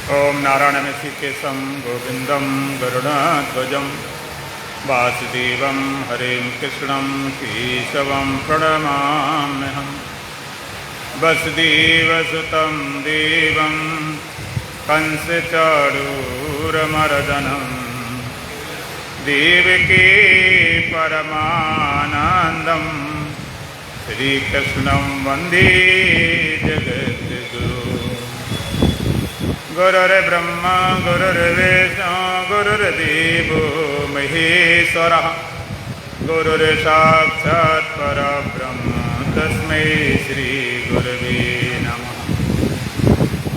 ओम नारायण ऋषिकेशं गोविंदं गरुड़ध्वजं वासुदेवं हरिं कृष्णं केशवं प्रणमाम्यहम्। वसुदेवसुतं देवं कंसचाणूरमर्दनं देवकी परमानन्दं श्रीकृष्णं वन्दे जगद्गुरुम्। गुरुर्ब्रह्मा गुरुर्विष्णु गुरुर्देवो महेश्वरः गुरुर्साक्षात् परब्रह्म तस्मै श्रीगुरवे नमः।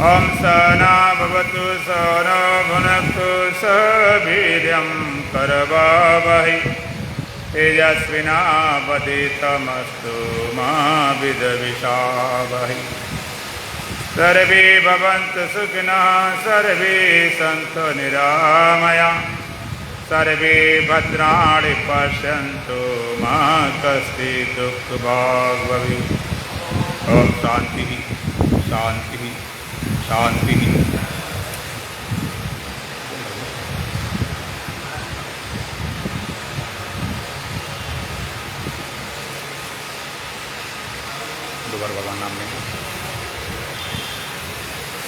ॐ सहना भवतु सहना भुनक्तु सह वीर्यं करवावहै तेजस्विनावधीतमस्तु मा विद्विषावहै। सर्वे भवन्तु सुखिनः सर्वे सन्तु निरामयाः सर्वे भद्राणि पश्यन्तु मा कश्चित् दुःखभाग् भवेत्। ॐ शान्तिः शान्तिः शान्तिः। दोबारा भगवान नाम में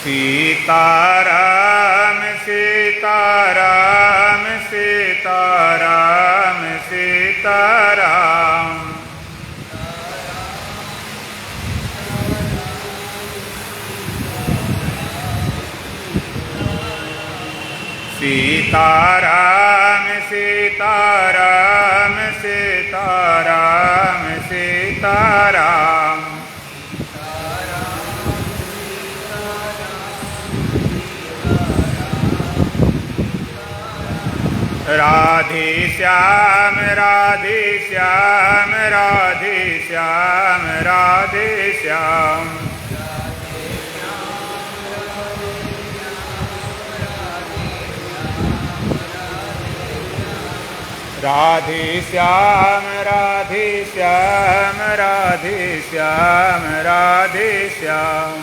सीताराम सीताराम सीताराम सीताराम। सीताराम सीताराम सीताराम सीताराम। राधे श्याम राधे श्याम राधे श्याम राधे श्याम। राधे श्याम राधे श्याम राधे श्याम राधे श्याम।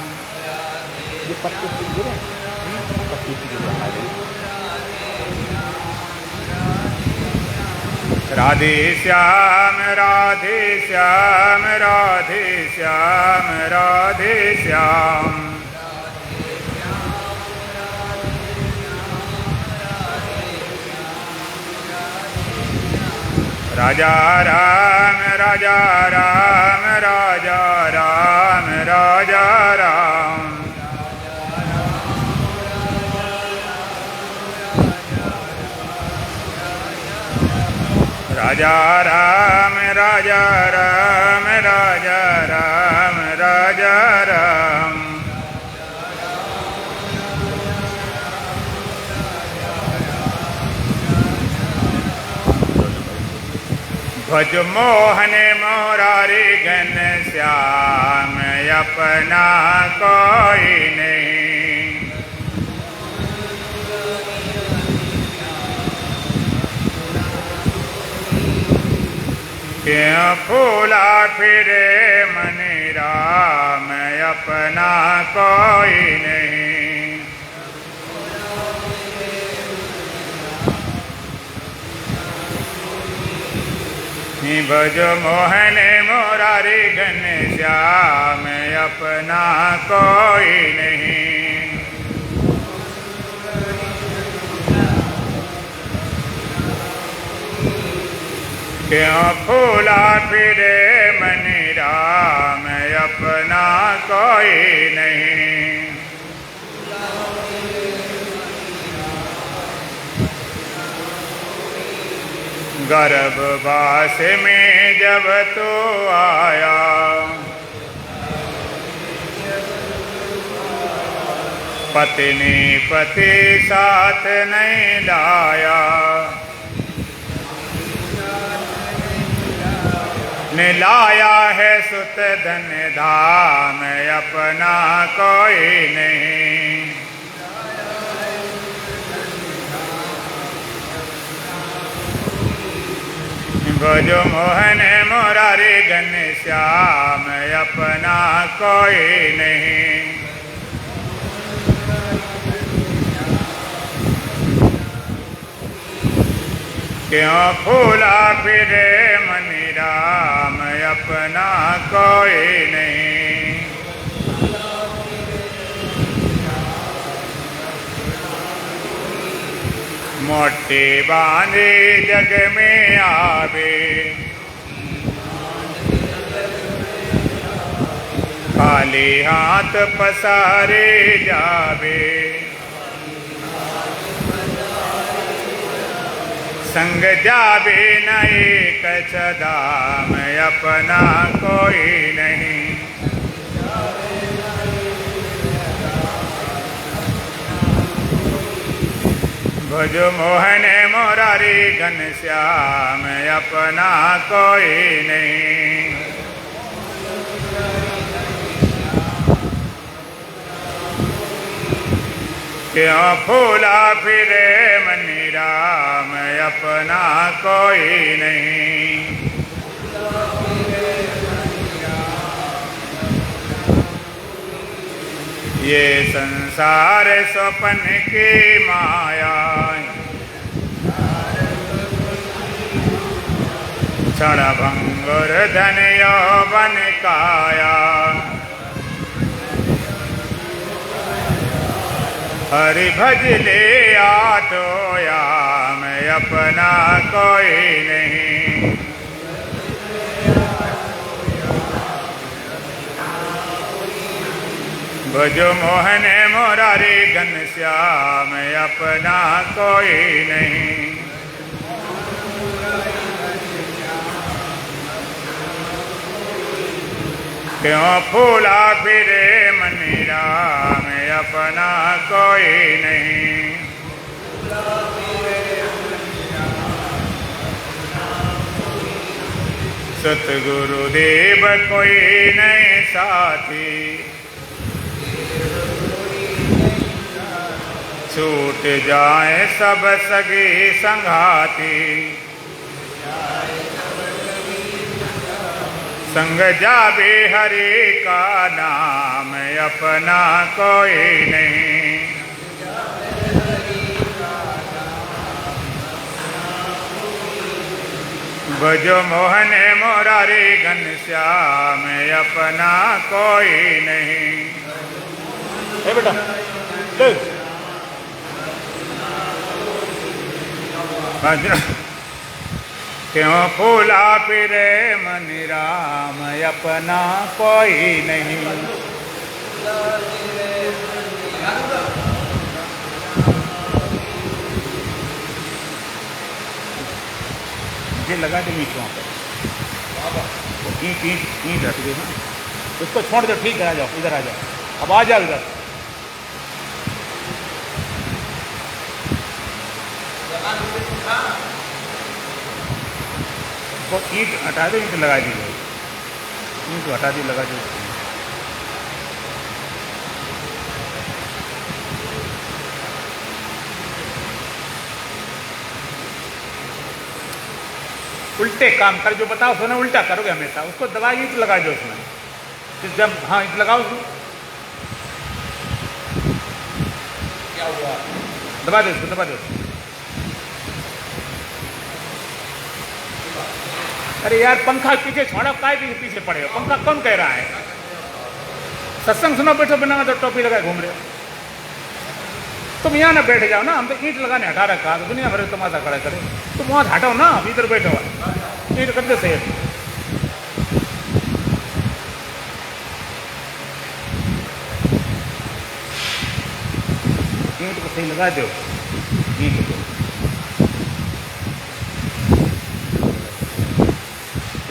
राधे श्याम राधे श्याम राधे श्याम राधे श्याम। राजा राम राजा राम राजा राम राजा राम। राजा राम राजा राम राजा राम राजा राम। भज मोहन मुरारी घनश्याम अपना कोई नहीं। क्यों फूला फिरे मन राम अपना कोई नहीं। भज मोहन मुरारी घनश्याम अपना कोई नहीं। क्यों फूला फिरे मन राम अपना कोई नहीं। गर्भवास में जब तो आया पत्नी पति साथ नहीं लाया। लाया है सुत धन धाम अपना कोई नहीं। भजो मोहन मुरारी घनश्याम अपना कोई नहीं। क्यों फूला फिरे मन राम अपना कोई नहीं। मोटी बांधी जग में आवे, खाली हाथ पसारे जावे। संग जावे न एक सदाम अपना कोई नहीं। भज मोहन मुरारी घनश्याम अपना कोई नहीं। क्यों फूला फिरे मन राम अपना कोई नहीं। ये संसार स्वप्न की माया, क्षण भंगुर धन यौवन काया। हरि भज ले आठो याम अपना कोई नहीं। भजो मोहन मुरारी घनश्याम अपना कोई नहीं। क्यों फूला फिरे मन राम अपना कोई नहीं। सतगुरुदेव कोई नहीं साथी, छूट जाए सब सगी संघाती। संग जावे हरि का नाम अपना कोई नहीं। भजो मोहन मुरारी घनश्याम अपना कोई नहीं। हे बेटा ले। क्यों फूला फिरे मन राम अपना कोई नहीं। ये लगा दे ईंट वहाँ पर, ईंट ईंट ईंट हट गई ना, उसको छोड़ दो। ठीक है, आ जाओ इधर, आ जाओ अब, आ जाओ इधर। वो ईंट हटा दो, ईंट लगा दीजिए, ईंट हटा दी, लगा दो। उल्टे काम कर, जो बताओ सो ना उल्टा करोगे हमेशा। उसको दबा ईंट लगा दो उसमें, फिर जब हाँ ईंट लगाओ उसमें, क्या हुआ, दबा दो उसको, दबा दो। अरे यार पंखा पीछे छोड़ा, काय पीछे पड़े हो? पंखा कौन कह रहा है? सत्संग सुनो, बैठो बिना तो टोपी लगाए घूम रहे हो। तुम यहाँ ना बैठ जाओ ना, हम तो ईंट लगाने हटा रखा, तो दुनिया भर तमाशा खड़ा करे। तुम वहाँ हटाओ ना, इधर बैठो, ईंट कर दे सही। ईंट को सही लगा दो, ईंट को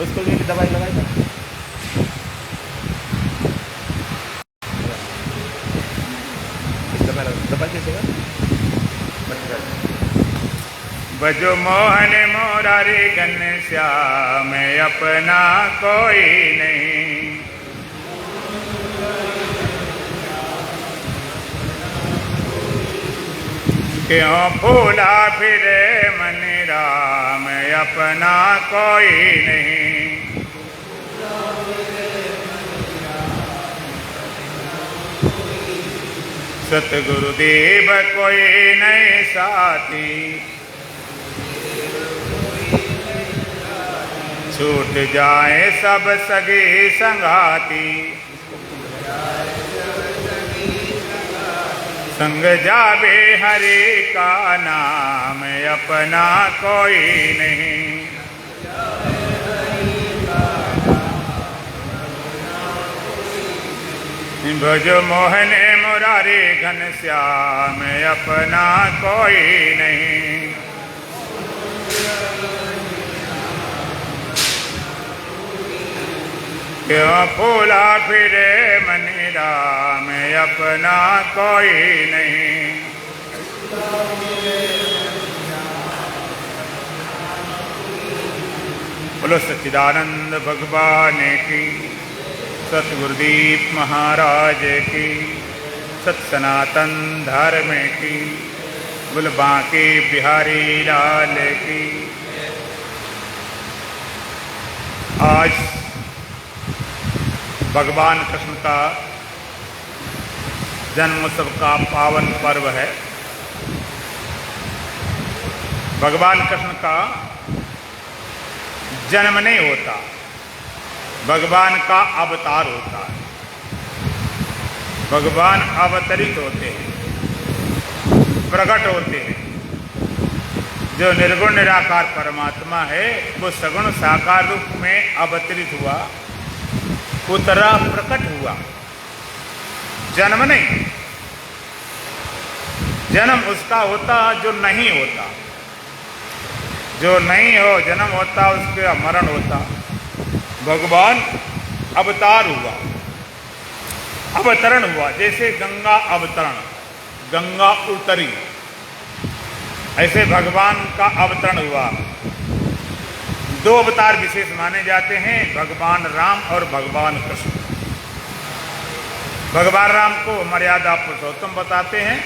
उसको ईंट दवाई लगाई दो। दवाई कैसे? भजो मोहन मुरारी घनश्याम अपना कोई नहीं। क्यों फूला फिरे मन राम अपना कोई नहीं। सतगुरुदेव कोई नहीं साथी, छूट जाए सब सगे संगाती, संग जावे हरे का नाम अपना कोई नहीं। भज मोहन मुरारे घनश्याम अपना कोई नहीं। क्यों फूला फिरे मन राम अपना कोई नहीं। बोलो सच्चिदानंद भगवान की, सतगुरुदीप महाराज की, सत सनातन धर्म की, बोल बांके बिहारी लाल की। आज भगवान कृष्ण का जन्मोत्सव का पावन पर्व है। भगवान कृष्ण का जन्म नहीं होता, भगवान का अवतार होता है। भगवान अवतरित होते हैं, प्रकट होते हैं। जो निर्गुण निराकार परमात्मा है वो सगुण साकार रूप में अवतरित हुआ, उतरा, प्रकट हुआ। जन्म नहीं, जन्म उसका होता जो नहीं होता। जो नहीं हो जन्म होता, उसका मरण होता। भगवान अवतार हुआ, अवतरण हुआ। जैसे गंगा अवतरण, गंगा उतरी, ऐसे भगवान का अवतरण हुआ। दो अवतार विशेष माने जाते हैं, भगवान राम और भगवान कृष्ण। भगवान राम को मर्यादा पुरुषोत्तम बताते हैं,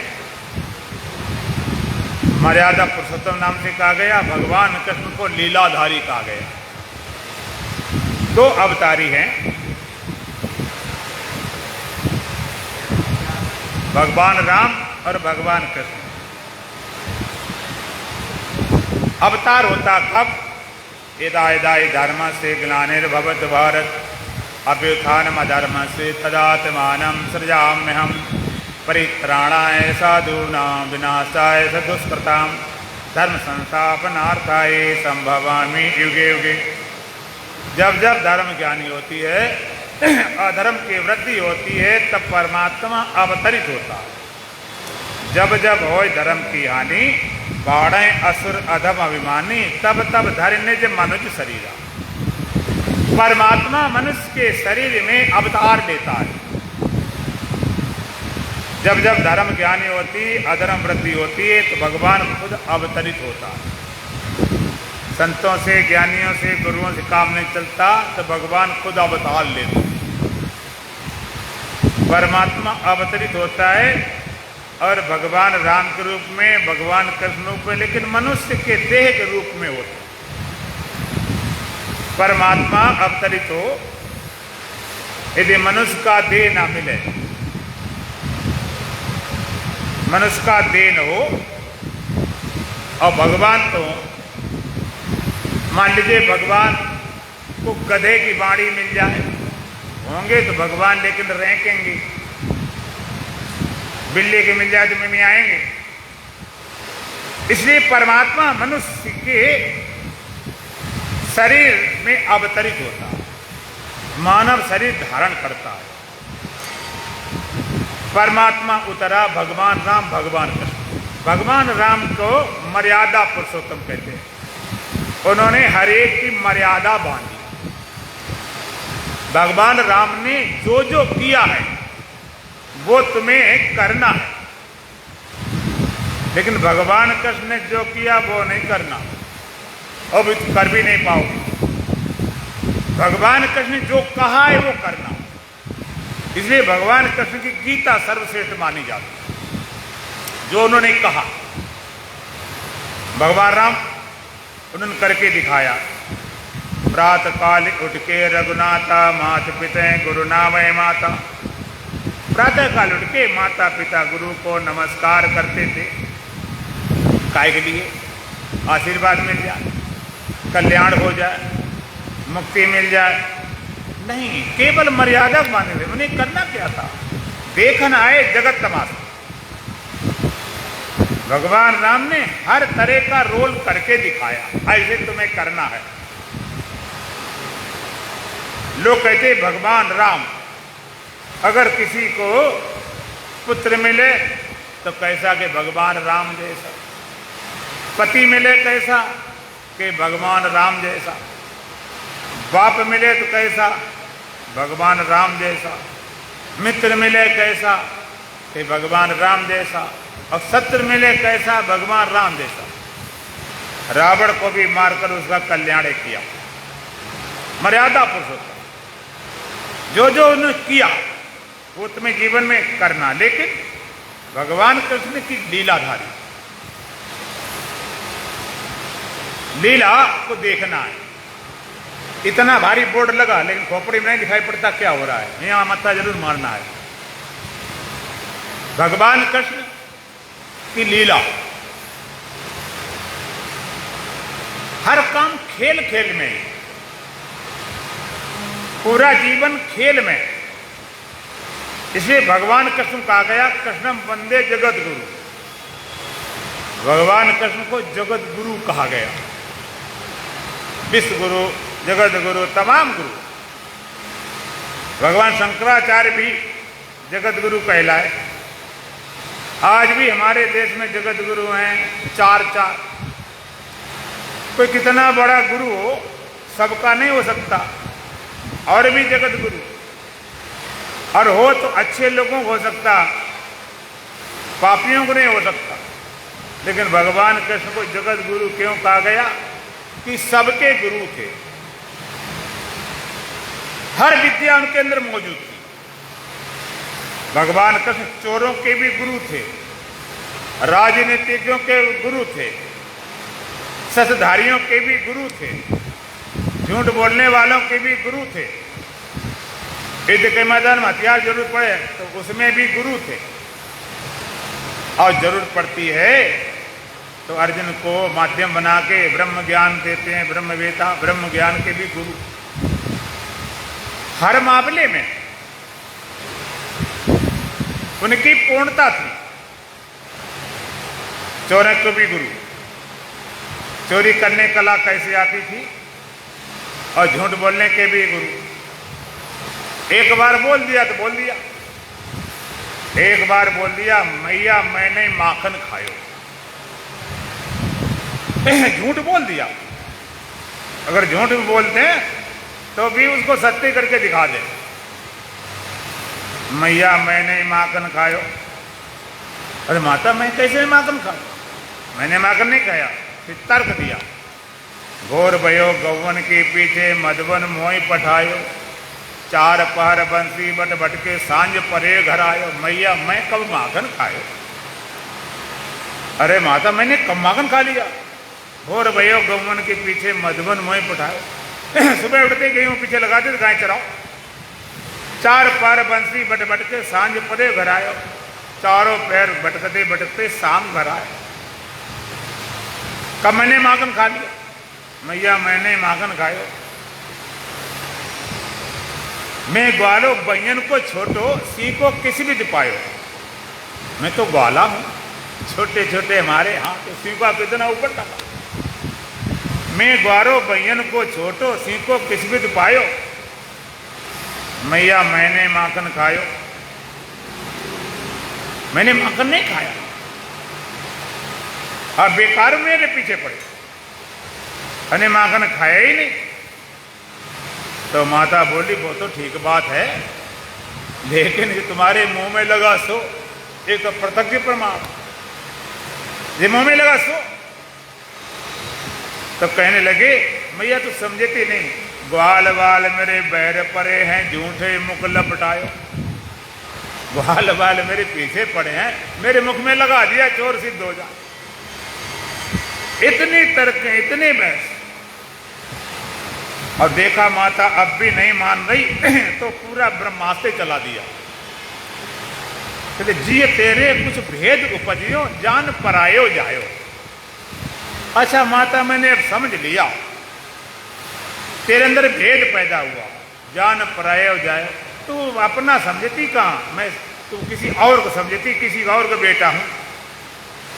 मर्यादा पुरुषोत्तम नाम से कहा गया। भगवान कृष्ण को लीलाधारी कहा गया। दो अवतारी हैं, भगवान राम और भगवान कृष्ण। अवतार होता कब? यदा यदा धर्म से ग्लानिर्भवत भारत अभ्युत्थानम् अधर्मस्य तदात्मानं सृजाम्यहम् परित्राणाय साधूनां विनाशाय दुष्कृतां धर्म संस्थापनार्थाय संभवामि युगे युगे। जब जब धर्म ज्ञानी होती है, अधर्म की वृद्धि होती है, तब परमात्मा अवतरित होता है। जब जब हो धर्म की हानि, बाढ़ असुर अधम अभिमानी, तब तब धरि निज मनुष्य शरीरा। परमात्मा मनुष्य के शरीर में अवतार लेता है। जब जब धर्म ज्ञानी होती, अधर्म वृद्धि होती है, तो भगवान खुद अवतरित होता है। संतों से, ज्ञानियों से, गुरुओं से काम नहीं चलता, तो भगवान खुद अवतार लेते। परमात्मा अवतरित होता है और भगवान राम के रूप में, भगवान कृष्ण रूप में, लेकिन मनुष्य के देह के रूप में होता है। परमात्मा अवतरित हो, यदि मनुष्य का देह ना मिले, मनुष्य का देह न हो, और भगवान तो मान लीजिए भगवान को गधे की बाड़ी मिल जाए, होंगे तो भगवान, लेकिन रहेंगे। बिल्ली के मिल जाए तो में आएंगे। इसलिए परमात्मा मनुष्य के शरीर में अवतरित होता है, मानव शरीर धारण करता है। परमात्मा उतरा भगवान राम, भगवान कृष्ण। भगवान राम को मर्यादा पुरुषोत्तम कहते हैं। उन्होंने हर एक की मर्यादा बांधी। भगवान राम ने जो जो किया है वो तुम्हें करना है, लेकिन भगवान कृष्ण ने जो किया वो नहीं करना, अब कर भी नहीं पाओगे। भगवान कृष्ण ने जो कहा है वो करना। इसलिए भगवान कृष्ण की गीता सर्वश्रेष्ठ मानी जाती है। जो उन्होंने कहा, भगवान राम उन्होंने करके दिखाया। प्रातः काल उठ के रघुनाथा मात पिता गुरु नावय माता। प्रातः काल उठ के माता पिता गुरु को नमस्कार करते थे। काय के लिए? आशीर्वाद मिल जाए, कल्याण हो जाए, मुक्ति मिल जाए, नहीं, केवल मर्यादा माने थे। उन्हें करना क्या था? देखन आए जगत तमाशा। भगवान राम ने हर तरह का रोल करके दिखाया, ऐसे तुम्हें करना है। लोग कहते भगवान राम, अगर किसी को पुत्र मिले तो कैसा कि भगवान राम जैसा, पति मिले कैसा कि भगवान राम जैसा, बाप मिले तो कैसा भगवान राम जैसा, मित्र मिले कैसा कि भगवान राम जैसा, और शत्रु मिले कैसा भगवान राम जैसा। रावण को भी मारकर उसका कल्याण किया। मर्यादा पुरुषोत्तम, जो जो उन्होंने किया वो तुम्हें जीवन में करना, लेकिन भगवान कृष्ण की लीलाधारी, लीला को देखना है। इतना भारी बोर्ड लगा लेकिन खोपड़ी में नहीं दिखाई पड़ता क्या हो रहा है। यहां मत्था जरूर मारना है। भगवान कृष्ण की लीला, हर काम खेल खेल में, पूरा जीवन खेल में। इसलिए भगवान कृष्ण कहा गया कृष्णम वंदे जगत गुरु। भगवान कृष्ण को जगत गुरु कहा गया। विश्व गुरु, जगत गुरु, तमाम गुरु। भगवान शंकराचार्य भी जगत गुरु कहलाए। आज भी हमारे देश में जगत गुरु हैं चार। कोई कितना बड़ा गुरु हो, सबका नहीं हो सकता, और भी जगत गुरु, और हो तो अच्छे लोगों को हो सकता, पापियों को नहीं हो सकता। लेकिन भगवान कृष्ण को जगत गुरु क्यों कहा गया? कि सबके गुरु थे, हर विद्या उनके अंदर मौजूद थी। भगवान कृष्ण चोरों के भी गुरु थे, राजनीतिज्ञों के गुरु थे, सतधारियों के भी गुरु थे, झूठ बोलने वालों के भी गुरु थे। युद्ध के मैदान में हथियार जरूरत पड़े तो उसमें भी गुरु थे। और जरूरत पड़ती है तो अर्जुन को माध्यम बना के ब्रह्म ज्ञान देते हैं, ब्रह्मवेता, ब्रह्म ज्ञान के भी गुरु। हर मामले में उनकी पूर्णता थी। चोरों को भी गुरु, चोरी करने कला कैसे आती थी, और झूठ बोलने के भी गुरु। एक बार बोल दिया तो बोल दिया, एक बार बोल दिया मैया मैंने माखन खायो, झूठ बोल दिया। अगर झूठ बोलते हैं तो भी उसको सत्य करके दिखा दे, मैया मैंने माखन खायो। अरे माता मैं कैसे माखन खाऊं, मैंने माखन नहीं खाया। फिर तर्क दिया, घोर भयो गौवन के पीछे मधुबन मोई पठायो, चार पहर बंसी बट भटके सांझ परे घर आयो। मैया मैं कब माखन खायो? अरे माता मैंने कब माखन खा लिया? घोर भयो गौवन के पीछे मधुबन मोई पठायो। सुबह उठते गेहूं पीछे लगाते गाय चराओ, चार पहर बंसी बट भटके सांझ परे घर आयो, चारों पैर भटकते भटकते शाम घर आए। कब मैंने माखन खा लिया? मैया मैंने माखन खायो। मैं ग्वालो बयन को छोटो, सीको किसी भी पायो। मैं तो ग्वाला हूं, छोटे छोटे हमारे हाथ, सीको कितना ऊपर था। मैं ग्वारो बयन को छोटो, सीको किसी भी पायो। मैया मैंने माखन खायो। मैंने माखन नहीं खाया, अब बेकार मेरे पीछे पड़े, मैंने माखन खाया ही नहीं। तो माता बोली वो तो ठीक बात है, लेकिन ये तुम्हारे मुंह में लगा सो, ये तो प्रत्यक्ष प्रमाण, ये मुंह में लगा सो। तो कहने लगे मैया तो समझती नहीं, ग्वाल वाल मेरे बैर परे हैं, झूठे मुख लपटायो। ग्वाल वाल मेरे पीछे पड़े हैं, मेरे मुख में लगा दिया, चोर सिद्ध हो जा। इतनी तर्क, इतने बहस। और देखा माता अब भी नहीं मान रही तो पूरा ब्रह्मास्त्र चला दिया। कहते जिये तेरे कुछ भेद उपजियो, जान परायो जायो। अच्छा माता मैंने अब समझ लिया तेरे अंदर भेद पैदा हुआ, जान पराये हो जाए, तू अपना समझती कहाँ, मैं तू किसी और को समझती, किसी और का बेटा हूं।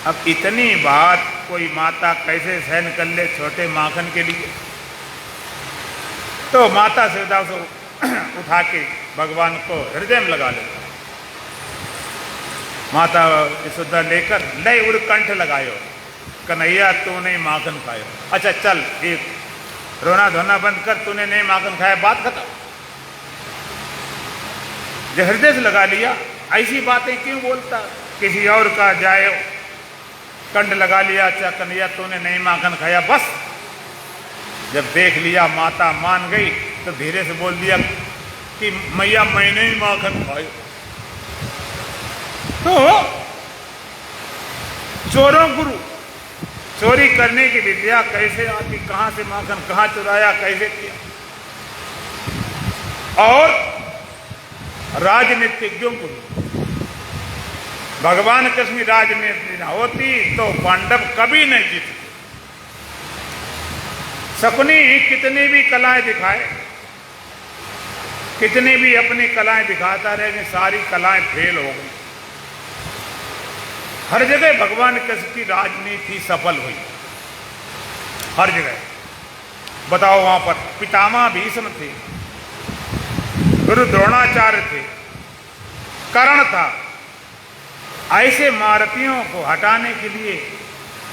अब इतनी बात कोई माता कैसे सहन कर ले छोटे माखन के लिए। तो माता सीता को उठा के भगवान को हृदय में लगा लेता। माता यशोदा लेकर लय उड़ कंठ लगायो, कन्हैया तूने माखन खायो। अच्छा चल, एक रोना धोना बंद कर, तूने नहीं माखन खाया, बात खत्म। जो हृदय से लगा लिया, ऐसी बातें क्यों बोलता, किसी और का जाए कंठ लगा लिया, अच्छा कन्हैया तूने नहीं माखन खाया, बस। जब देख लिया माता मान गई तो धीरे से बोल दिया कि मैया मैंने ही माखन खाया। तो चोरों गुरु, चोरी करने की विद्या कैसे आती, कहां से माखन कहां चुराया, कैसे किया। और राजनीतिज्ञों को, भगवान कृष्ण राजनीति न होती तो पांडव कभी नहीं जीतते। शकुनी कितनी भी कलाएं दिखाए, कितनी भी अपनी कलाएं दिखाता रहे, सारी कलाएं फेल हो गई। हर जगह भगवान कृष्ण की राजनीति सफल हुई, हर जगह। बताओ, वहां पर पितामह भीष्म थे, गुरु द्रोणाचार्य थे, कर्ण था। ऐसे महारथियों को हटाने के लिए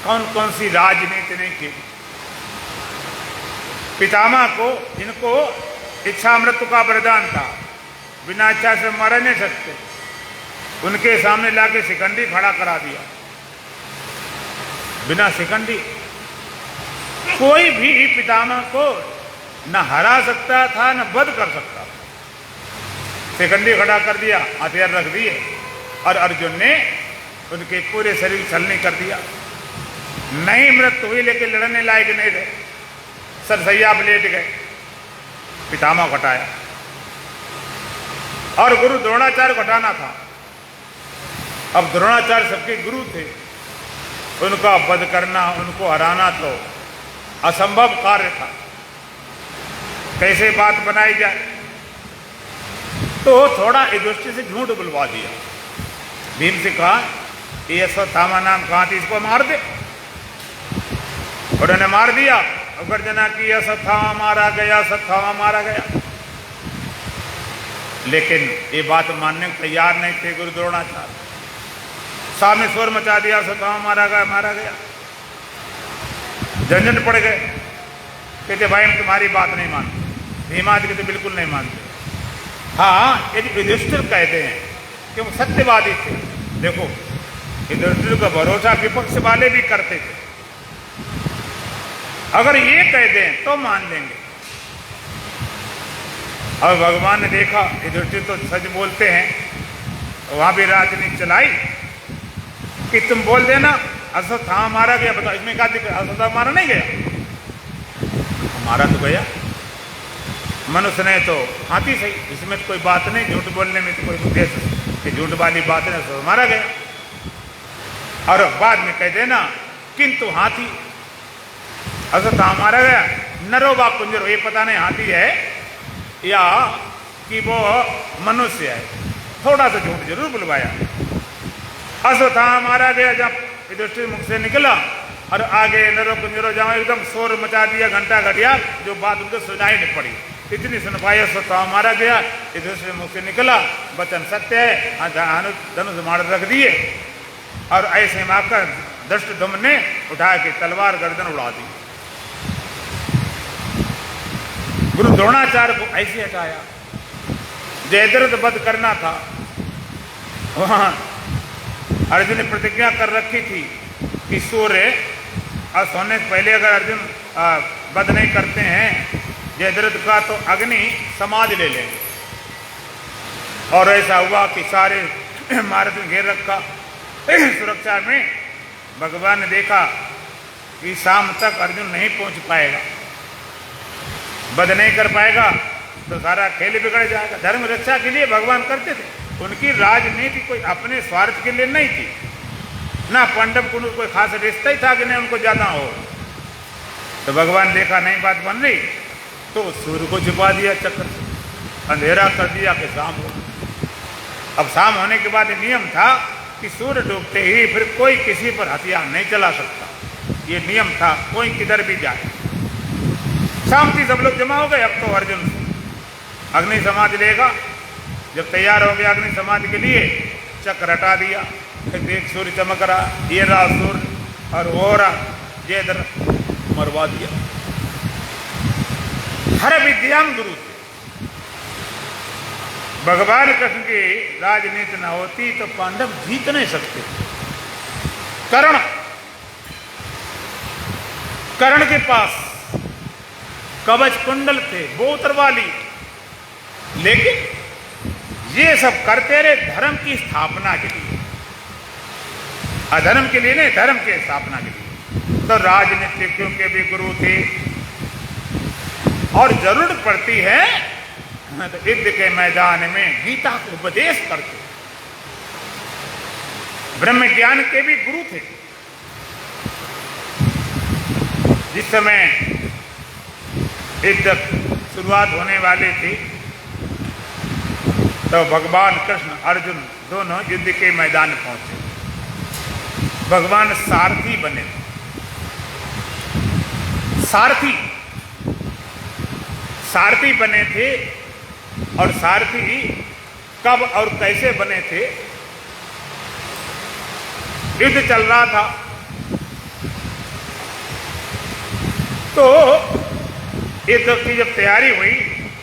कौन कौन सी राजनीति नहीं की। पितामह को, जिनको इच्छा मृत्यु का वरदान था, बिना इच्छा से मर नहीं सकते, उनके सामने लाके शिखंडी खड़ा करा दिया। बिना शिखंडी कोई भी पितामह को न हरा सकता था न वध कर सकता था। शिखंडी खड़ा कर दिया, हथियार रख दिए, और अर्जुन ने उनके पूरे शरीर छलनी कर दिया। नहीं मृत्यु हुई लेकिन लड़ने लायक नहीं रहे, सरसैया पर लेट गए। पितामह को हटाया, और गुरु द्रोणाचार्य को हटाना था। अब द्रोणाचार्य सबके गुरु थे, उनका वध करना, उनको हराना तो असंभव कार्य था। कैसे बात बनाई जाए, तो थोड़ा युधिष्ठिर से झूठ बुलवा दिया। भीम से कहा ये अश्वत्थामा नाम कहाँ थी, इसको मार दे। उन्होंने मार दिया, गर्जना की अश्वत्थामा मारा गया, अश्वत्थामा मारा गया। लेकिन ये बात मानने को तैयार नहीं थे गुरु द्रोणाचार्य। सामने शोर मचा दिया, अश्वत्थामा मारा गया, मारा गया। झंझट पड़ गए, कहते भाई हम तुम्हारी बात नहीं मानते। भीमादि के तो बिल्कुल नहीं मानते। हाँ, यदि युधिष्ठिर कहते हैं कि वो सत्यवादी थे, देखो युधिष्ठिर का भरोसा विपक्ष वाले भी करते थे। अगर ये कह दें तो मान लेंगे। अब भगवान ने देखा युधिष्ठिर तो सच बोलते हैं, वहां भी राजनीति चलाई कि तुम बोल देना अश्वत्थामा मारा गया। बताओ इसमें क्या दिक्कत, अश्वत्थामा मारा नहीं गया, मारा तो गया। मनुष्य ने तो हाथी सही, इसमें तो कोई बात नहीं, झूठ बोलने में तो कोई उद्देश्य कि झूठ वाली बात नहीं, तो मारा गया। और बाद में कह देना किंतु हाथी अश्वत्थामा मारा गया, नरो वा कुंजरो, ये पता नहीं हाथी है या कि वो मनुष्य है। थोड़ा सा झूठ जरूर बुलवाया। अश्वत्थामा मारा गया जब युधिष्ठिर मुख से निकला, और आगे नरो कुंजरो जाओ एकदम शोर मचा दिया, घंटा घटिया, जो बात उनको सुनाई नहीं पड़ी। इतनी सुन पाई, अश्वत्थामा मारा गया, युधिष्ठिर मुख से निकला, वचन सत्य है, धनुष मार रख दिए। और ऐसे मारकर धृष्टद्युम्न ने उठा के तलवार गर्दन उड़ा दी। गुरु द्रोणाचार्य को ऐसे हटाया। जयद्रथ वध करना था, वहां अर्जुन ने प्रतिज्ञा कर रखी थी कि सूर्य अस्त होने से पहले अगर अर्जुन वध नहीं करते हैं जयद्रथ का तो अग्नि समाधि ले लेंगे। और ऐसा हुआ कि सारे महारथ में घेर रखा। सुरक्षा में भगवान ने देखा कि शाम तक अर्जुन नहीं पहुंच पाएगा, वध नहीं कर पाएगा, तो सारा खेल बिगड़ जाएगा। धर्म रक्षा के लिए भगवान करते थे, उनकी राजनीति कोई अपने स्वार्थ के लिए नहीं थी, ना पांडव को कोई खास रिश्ता ही था कि नहीं उनको जाना हो। तो भगवान देखा नहीं बात बन रही, तो सूर्य को छिपा दिया चक्र से, अंधेरा कर दिया कि शाम हो। अब शाम होने के बाद नियम था कि सूर्य डूबते ही फिर कोई किसी पर हथियार नहीं चला सकता, ये नियम था, कोई किधर भी जाए। शाम थी, सब लोग जमा हो गए। अब तो अर्जुन अग्नि समाधि लेगा। जब तैयार हो गया अग्नि समाधि के लिए, चक्र हटा दिया, फिर देख सूर्य चमक रहा, ये रहा सूर्य और वो रहा, ये इधर मरवा दिया। हर विद्याम गुरु थे। भगवान कृष्ण की राजनीति न होती तो पांडव जीत नहीं सकते। कर्ण के पास कवच कुंडल थे, बोतर वाली, लेकिन ये सब करते रहे धर्म की स्थापना के लिए, अधर्म के लिए नहीं, धर्म की स्थापना के लिए। तो राजनीतिज्ञों के भी गुरु थे, और जरूरत पड़ती है तो युद्ध के मैदान में गीता को उपदेश करते। ब्रह्म ज्ञान के भी गुरु थे। जिस समय युद्ध शुरुआत होने वाली थी तो भगवान कृष्ण अर्जुन दोनों युद्ध के मैदान पहुंचे। भगवान सारथी बने। सारथी बने थे। और सारथी कब और कैसे बने थे? युद्ध चल रहा था तो युद्ध की जब तैयारी हुई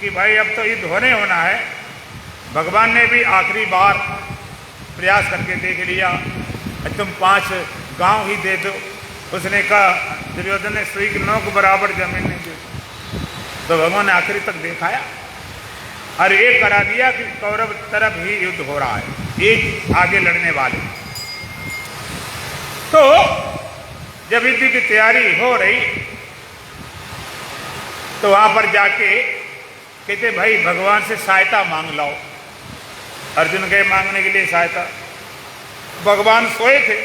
कि भाई अब तो युद्ध होना है, भगवान ने भी आखिरी बार प्रयास करके देख लिया, तुम 5 गांव ही दे दो। उसने कहा, दुर्योधन ने सुई की नोक बराबर जमीन नहीं दी। तो भगवान ने आखिरी तक दिखाया और एक करा दिया कि कौरव तरफ ही युद्ध हो रहा है, एक आगे लड़ने वाले। तो जब युद्ध की तैयारी हो रही तो वहां पर जाके कहते भाई भगवान से सहायता मांग लाओ। अर्जुन गए मांगने के लिए सहायता। भगवान सोए थे।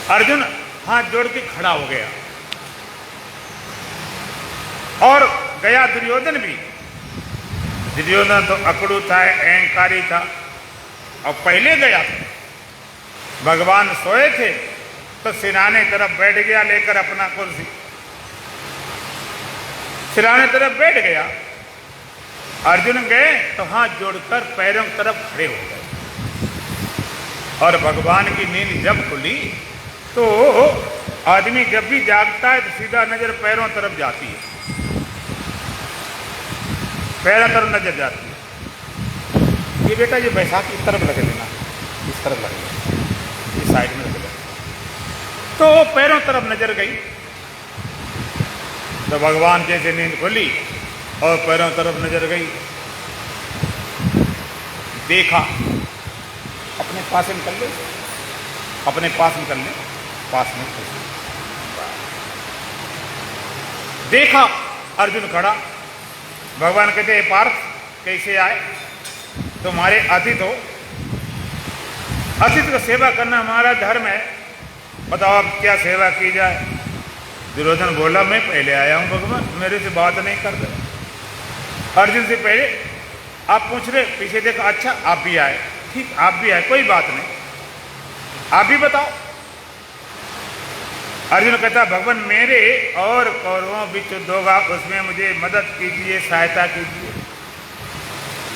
अर्जुन हाथ जोड़ के खड़ा हो गया और गया दुर्योधन भी। दुर्योधन तो अकड़ू था, अहंकारी था और पहले गया था। भगवान सोए थे तो सिरहाने तरफ बैठ गया लेकर अपना कुर्सी, सिरहाने तरफ बैठ गया। अर्जुन गए तो हाथ जोड़कर पैरों की तरफ खड़े हो गए। और भगवान की नींद जब खुली तो आदमी जब भी जागता है तो सीधा नजर पैरों तरफ जाती है, पैरों तरफ नजर जाती है। ये बेटा ये बैसाखी इस तरफ लगे लेना, इस तरफ लगे लेना, इस साइड में लगे लेना। तो पैरों तरफ नजर गई तो भगवान जैसे नींद खुली और पैरों तरफ नजर गई, देखा, अपने पास में कर ले, अपने पास में कर ले, पास में देखा अर्जुन खड़ा। भगवान कहते हैं पार्थ कैसे आए? तुम्हारे अतिथि हो, अतिथि को सेवा करना हमारा धर्म है, बताओ अब क्या सेवा की जाए? दुर्योधन बोला मैं पहले आया हूं भगवान, मेरे से बात नहीं कर रहे। अर्जुन से पहले आप पूछ रहे, पीछे देखा, अच्छा आप भी आए, ठीक आप भी आए, कोई बात नहीं, आप भी बताओ। अर्जुन कहता भगवान मेरे और कौरवों बीच युद्ध होगा, उसमें मुझे मदद कीजिए, सहायता कीजिए।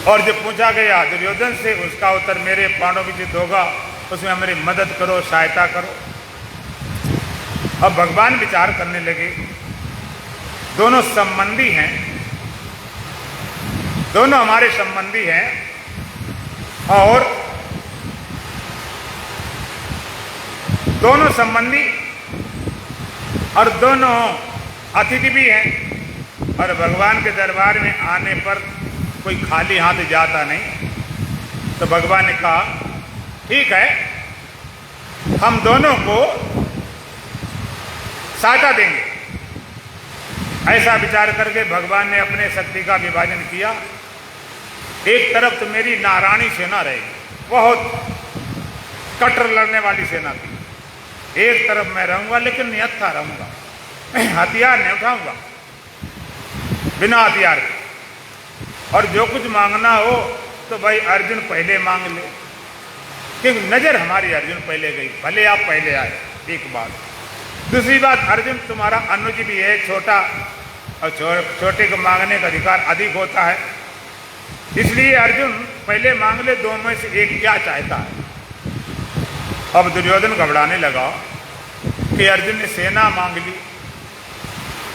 और जब पूछा गया दुर्योधन से, उसका उत्तर मेरे पांडवों बीच युद्ध होगा, उसमें हमारी मदद करो, सहायता करो। अब भगवान विचार करने लगे, दोनों संबंधी हैं, दोनों हमारे संबंधी हैं और दोनों संबंधी और दोनों अतिथि भी हैं। और भगवान के दरबार में आने पर कोई खाली हाथ जाता नहीं। तो भगवान ने कहा ठीक है, हम दोनों को सहायता देंगे। ऐसा विचार करके भगवान ने अपने शक्ति का विभाजन किया। एक तरफ तो मेरी नारायणी सेना रहेगी, बहुत कट्टर लड़ने वाली सेना थी। एक तरफ मैं रहूंगा लेकिन निहत्था रहूंगा, हथियार नहीं उठाऊंगा। बिना हथियार के। और जो कुछ मांगना हो तो भाई अर्जुन पहले मांग ले, क्योंकि नजर हमारी अर्जुन पहले गई, भले आप पहले आए। एक बात। दूसरी बात, अर्जुन तुम्हारा अनुज भी है, छोटा, और छोटे को मांगने का अधिकार अधिक होता है, इसलिए अर्जुन पहले मांग ले, दो में से एक क्या चाहता है। अब दुर्योधन घबराने लगा कि अर्जुन ने सेना मांग ली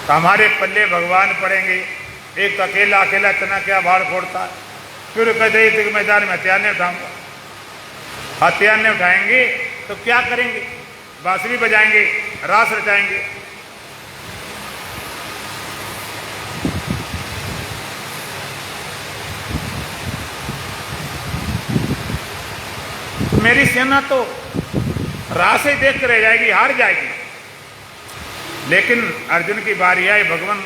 तो हमारे पल्ले भगवान पड़ेंगे, एक तो अकेला अकेला इतना क्या भाड़ फोड़ता है। फिर कहते थे कि मैदान में हथियार नहीं उठाऊंगा, हथियार नहीं उठाएंगे तो क्या करेंगे, बांसुरी बजाएंगे, रास रचाएंगे। मेरी सेना तो रास ही देख कर रह जाएगी, हार जाएगी। लेकिन अर्जुन की बारी आई, भगवान,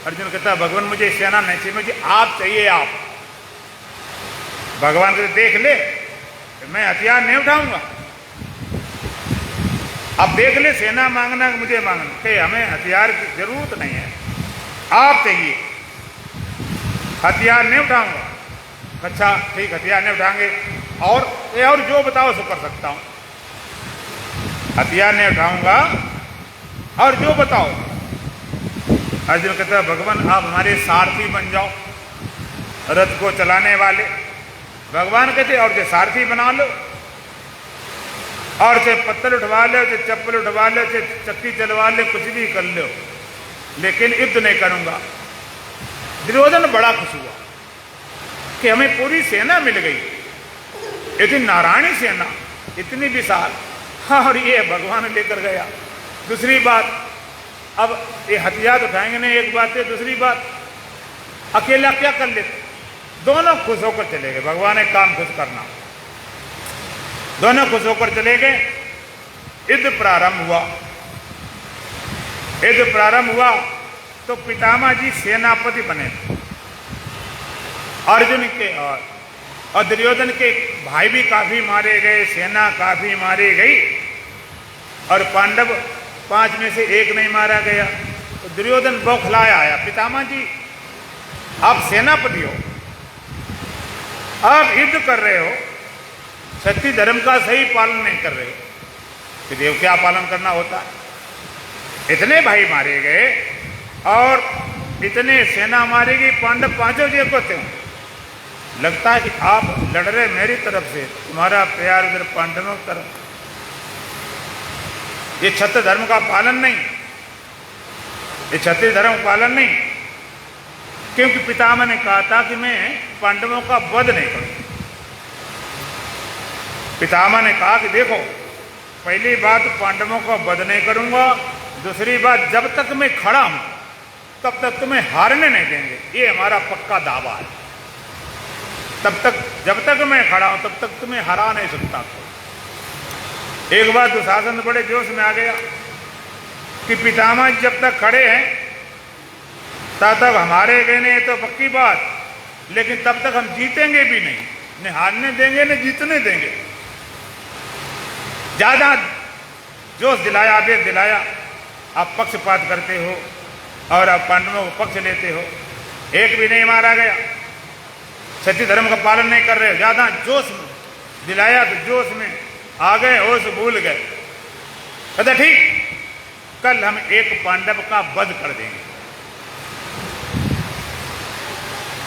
अर्जुन कहता भगवान मुझे सेना नहीं चाहिए, मुझे आप चाहिए, आप। भगवान को देख ले, मैं हथियार नहीं उठाऊंगा। अब देख ले, सेना मांगना मुझे मांगना, कि हमें हथियार की जरूरत नहीं है, आप चाहिए, हथियार नहीं उठाऊंगा। अच्छा ठीक, हथियार नहीं उठाएंगे, और जो बताओ सो कर सकता हूं, हथियार नहीं उठाऊंगा और जो बताओ। अर्जुन कहता है भगवान आप हमारे सारथी बन जाओ, रथ को चलाने वाले। भगवान कहते और जो सारथी बना लो, और चाहे पत्थर उठवा लो, चाहे चप्पल उठवा लो, चाहे चक्की चलवा लो, कुछ भी कर लो, लेकिन युद्ध नहीं करूंगा। दुर्योधन बड़ा खुश हुआ कि हमें पूरी सेना मिल गई, इतनी नारायणी सेना, इतनी विशाल, और ये भगवान लेकर गया। दूसरी बात, अब ये हथियार उठाएंगे नहीं, एक बात है। दूसरी बात, अकेला क्या कर लेते, दोनों खुश होकर चले गए। भगवान ने काम खुश करना, दोनों खुश होकर चले गए। युद्ध प्रारंभ हुआ। युद्ध प्रारंभ हुआ तो पितामह जी सेनापति बने, अर्जुन के और दुर्योधन के भाई भी काफी मारे गए, सेना काफी मारी गई, और पांडव 5 में से 1 नहीं मारा गया। तो दुर्योधन बौखलाया आया, पितामह जी आप सेनापति हो, आप युद्ध कर रहे हो, सत्य धर्म का सही पालन नहीं कर रहे, कि देव क्या पालन करना होता है। इतने भाई मारे गए और इतने सेना मारी गई, पांडव 5 जे को थे। लगता है कि आप लड़ रहे मेरी तरफ से, तुम्हारा प्यार उधर पांडवों की तरफ। ये क्षत्रिय धर्म का पालन नहीं, ये क्षत्रिय धर्म का पालन नहीं, क्योंकि पितामह ने कहा था कि मैं पांडवों का वध नहीं करूंगा। पितामह ने कहा कि देखो, पहली बात पांडवों का वध नहीं करूंगा, दूसरी बात जब तक मैं खड़ा हूं तब तक तुम्हें हारने नहीं देंगे, ये हमारा पक्का दावा है। तब तक, जब तक मैं खड़ा हूं तब तक तुम्हें हरा नहीं सकता। एक बार दुशासन बड़े जोश में आ गया कि पितामह जब तक खड़े हैं तब तक हमारे कहने तो पक्की बात, लेकिन तब तक हम जीतेंगे भी नहीं, न हारने देंगे न जीतने देंगे। ज्यादा जोश दिलाया, आदेश दिलाया, आप पक्षपात करते हो और आप पांडवों को पक्ष लेते हो। एक भी नहीं मारा गया, सत्य धर्म का पालन नहीं कर रहे हो। ज्यादा जोश दिलाया तो जोश में आ गए, होश भूल गए। कहते ठीक, कल हम एक पांडव का वध कर देंगे।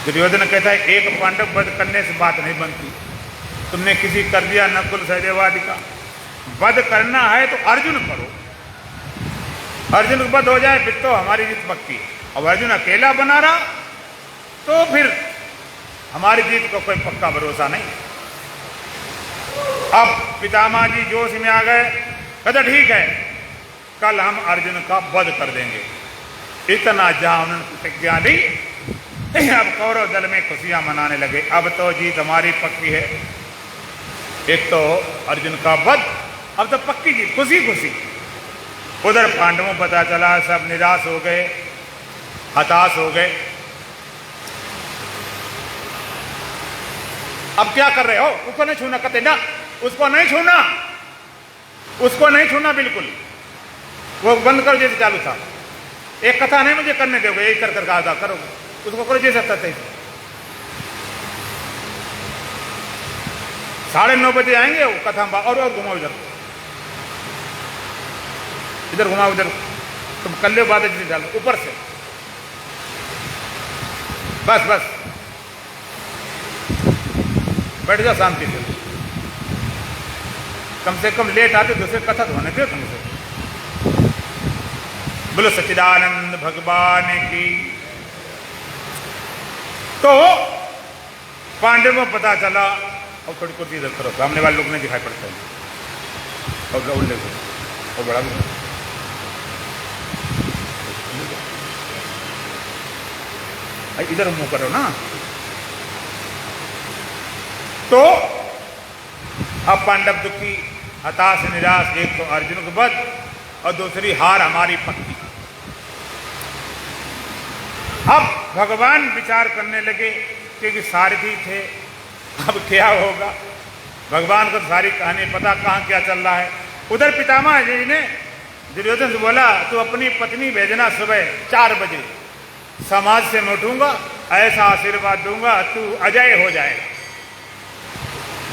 दुर्योधन कहता है एक पांडव वध करने से बात नहीं बनती, तुमने किसी कर दिया नकुल सहदेवादि का, वध करना है तो अर्जुन करो, अर्जुन वध हो जाए फिर तो हमारी जीत पक्की है। अब अर्जुन अकेला बना रहा तो फिर हमारी जीत को कोई पक्का भरोसा नहीं। अब पितामह जी जोश में आ गए, कहते ठीक है कल हम अर्जुन का वध कर देंगे। इतना जहां उन्होंने प्रतिज्ञा दी, अब कौरव दल में खुशियां मनाने लगे, अब तो जीत हमारी पक्की है। एक तो अर्जुन का वध, अब तो पक्की जीत, खुशी खुशी। उधर पांडवों पता चला, सब निराश हो गए, हताश हो गए। अब क्या कर रहे हो, उसको नहीं छूना, कहते ना उसको नहीं छूना, उसको नहीं छूना बिल्कुल, वो बंद करो जैसे चालू था। एक कथा नहीं मुझे करने दोगे, यही कर कर कहा था करोगे। उसको करो जैसा तैसे। 9:30 बजे आएंगे वो कथा और घुमाओ इधर, इधर घुमाओ, इधर तुम कल्ले बात जिसे डालो ऊपर से, बस बस बैठ जाओ शांति से। कम से कम लेट आते दूसरे कथा तो होने दो कम से। बोलो सच्चिदानंद भगवान की। तो पांडव को पता चला, और थोड़ी कुर्सी इधर करो, सामने वाले लोग नहीं दिखाई पड़ते हैं, और ग्राउंड देखो और बड़ा इधर मुंह करो ना। तो अब पांडव दुखी, हताश निराश, एक तो अर्जुन को वध और दूसरी हार हमारी पक्की। अब भगवान विचार करने लगे, क्योंकि सारथी थे, अब क्या होगा। भगवान को सारी कहानी पता, कहाँ क्या चल रहा है। उधर पितामह जी ने दुर्योधन से बोला, तू अपनी पत्नी भेजना सुबह 4 बजे, समाज से मैं उठूंगा, ऐसा आशीर्वाद दूंगा तू अजय हो जाएगा।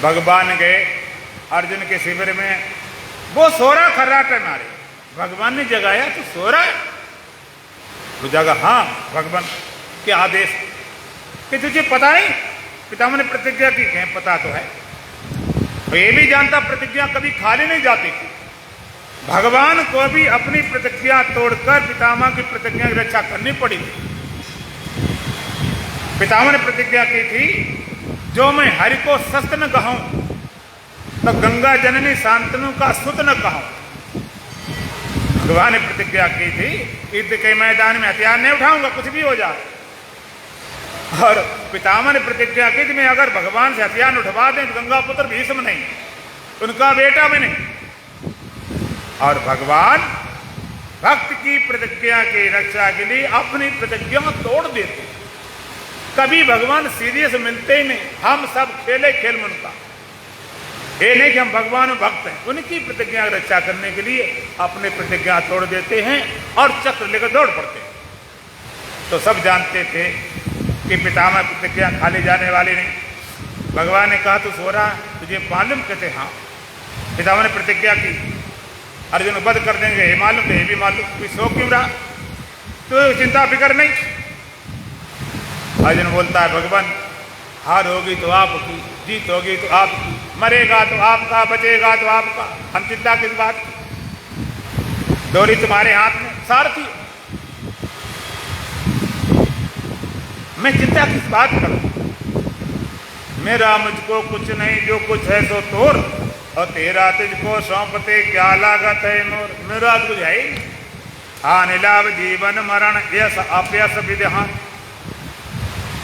भगवान गए अर्जुन के शिविर में, वो सो रहा खर्राटे मारे, भगवान ने जगाया, तो सो रहा है? वो जगा, हाँ भगवान के आदेश कि तुझे पता नहीं पितामह ने प्रतिज्ञा की, कहें पता तो है, तो ये भी जानता प्रतिज्ञा कभी खाली नहीं जाती थी। भगवान को भी अपनी प्रतिज्ञा तोड़कर पितामह की प्रतिज्ञा की रक्षा करनी पड़ी थी। पितामह ने प्रतिज्ञा की थी, जो मैं हरि को शस्त्र न कहूं तो गंगा जननी शांतनु का सुत न कहूं। भगवान ने प्रतिज्ञा की थी, युद्ध के मैदान में हथियार नहीं उठाऊंगा, कुछ भी हो जाए। और पितामह ने प्रतिज्ञा की थी, मैं अगर भगवान से हथियार उठवा दें तो गंगा पुत्र भीष्म नहीं, उनका बेटा भी नहीं। और भगवान भक्त की प्रतिज्ञा की रक्षा के लिए अपनी प्रतिज्ञा तोड़ देते। कभी भगवान सीरियस मिलते ही नहीं, हम सब खेले खेल में उनका। ये नहीं कि हम भगवान भक्त हैं, उनकी प्रतिज्ञा की रक्षा करने के लिए अपनी प्रतिज्ञा तोड़ देते हैं और चक्र लेकर दौड़ पड़ते हैं। तो सब जानते थे कि पितामह प्रतिज्ञा खाली जाने वाली नहीं। भगवान ने कहा, तू सो रहा, तुझे मालूम? कहते हाँ। पितामह ने प्रतिज्ञा की, अर्जुन वध कर देंगे, ये मालूम थे, ये भी मालूम, कोई सो क्यों रहा, तो चिंता फिक्र नहीं। अर्जुन बोलता है, भगवान हार होगी तो आपकी, जीत होगी तो आपकी, मरेगा तो आपका, बचेगा तो आपका, हम चिंता किस बात की, डोरी तुम्हारे हाथ में, सारथी मैं चिंता किस बात करूं। मेरा मुझको कुछ नहीं, जो कुछ है सो तोर, और तेरा तुझको सौंपते क्या लागत है मोर। मेरा कुछ है ही नहीं, हानि लाभ जीवन मरण यश अपयश विधान,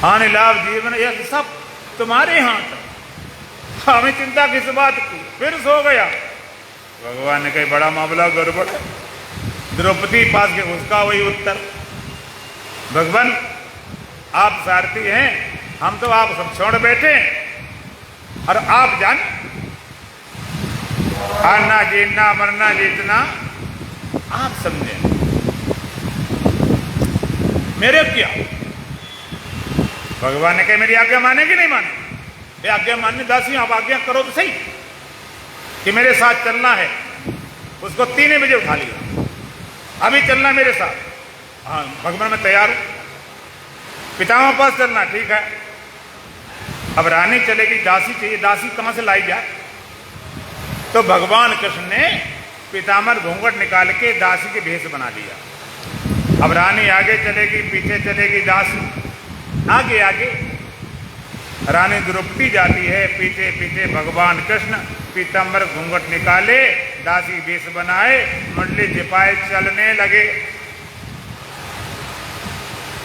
हानि लाभ जीवन यश सब तुम्हारे हाथ। हमें चिंता किस बात की, फिर सो गया। भगवान ने कहा, बड़ा मामला गड़बड़ है। द्रौपदी पास के उसका वही उत्तर, भगवान आप सारथी हैं, हम तो आप सब छोड़ बैठे, और आप जान हारना जीतना मरना जीतना आप समझे, मेरे क्या। भगवान ने कहा, मेरी आज्ञा माने कि नहीं माने? ये आज्ञा मानने दासी, आप आज्ञा करो तो सही कि मेरे साथ चलना है। उसको 3 बजे उठा लिया, अभी चलना मेरे साथ। हाँ भगवान मैं तैयार हूं, पितामह पास चलना, ठीक है। अब रानी चलेगी, दासी चाहिए, दासी कहां से लाई जाए? तो भगवान कृष्ण ने पितामह घूंघट निकाल के दासी के भेष बना दिया। अब रानी आगे चलेगी, पीछे चलेगी दासी, आगे आगे रानी द्रौपदी जाती है, पीछे पीछे भगवान कृष्ण पीताम्बर घूंघट निकाले, दासी भेष बनाए, मंडली छिपाए चलने लगे।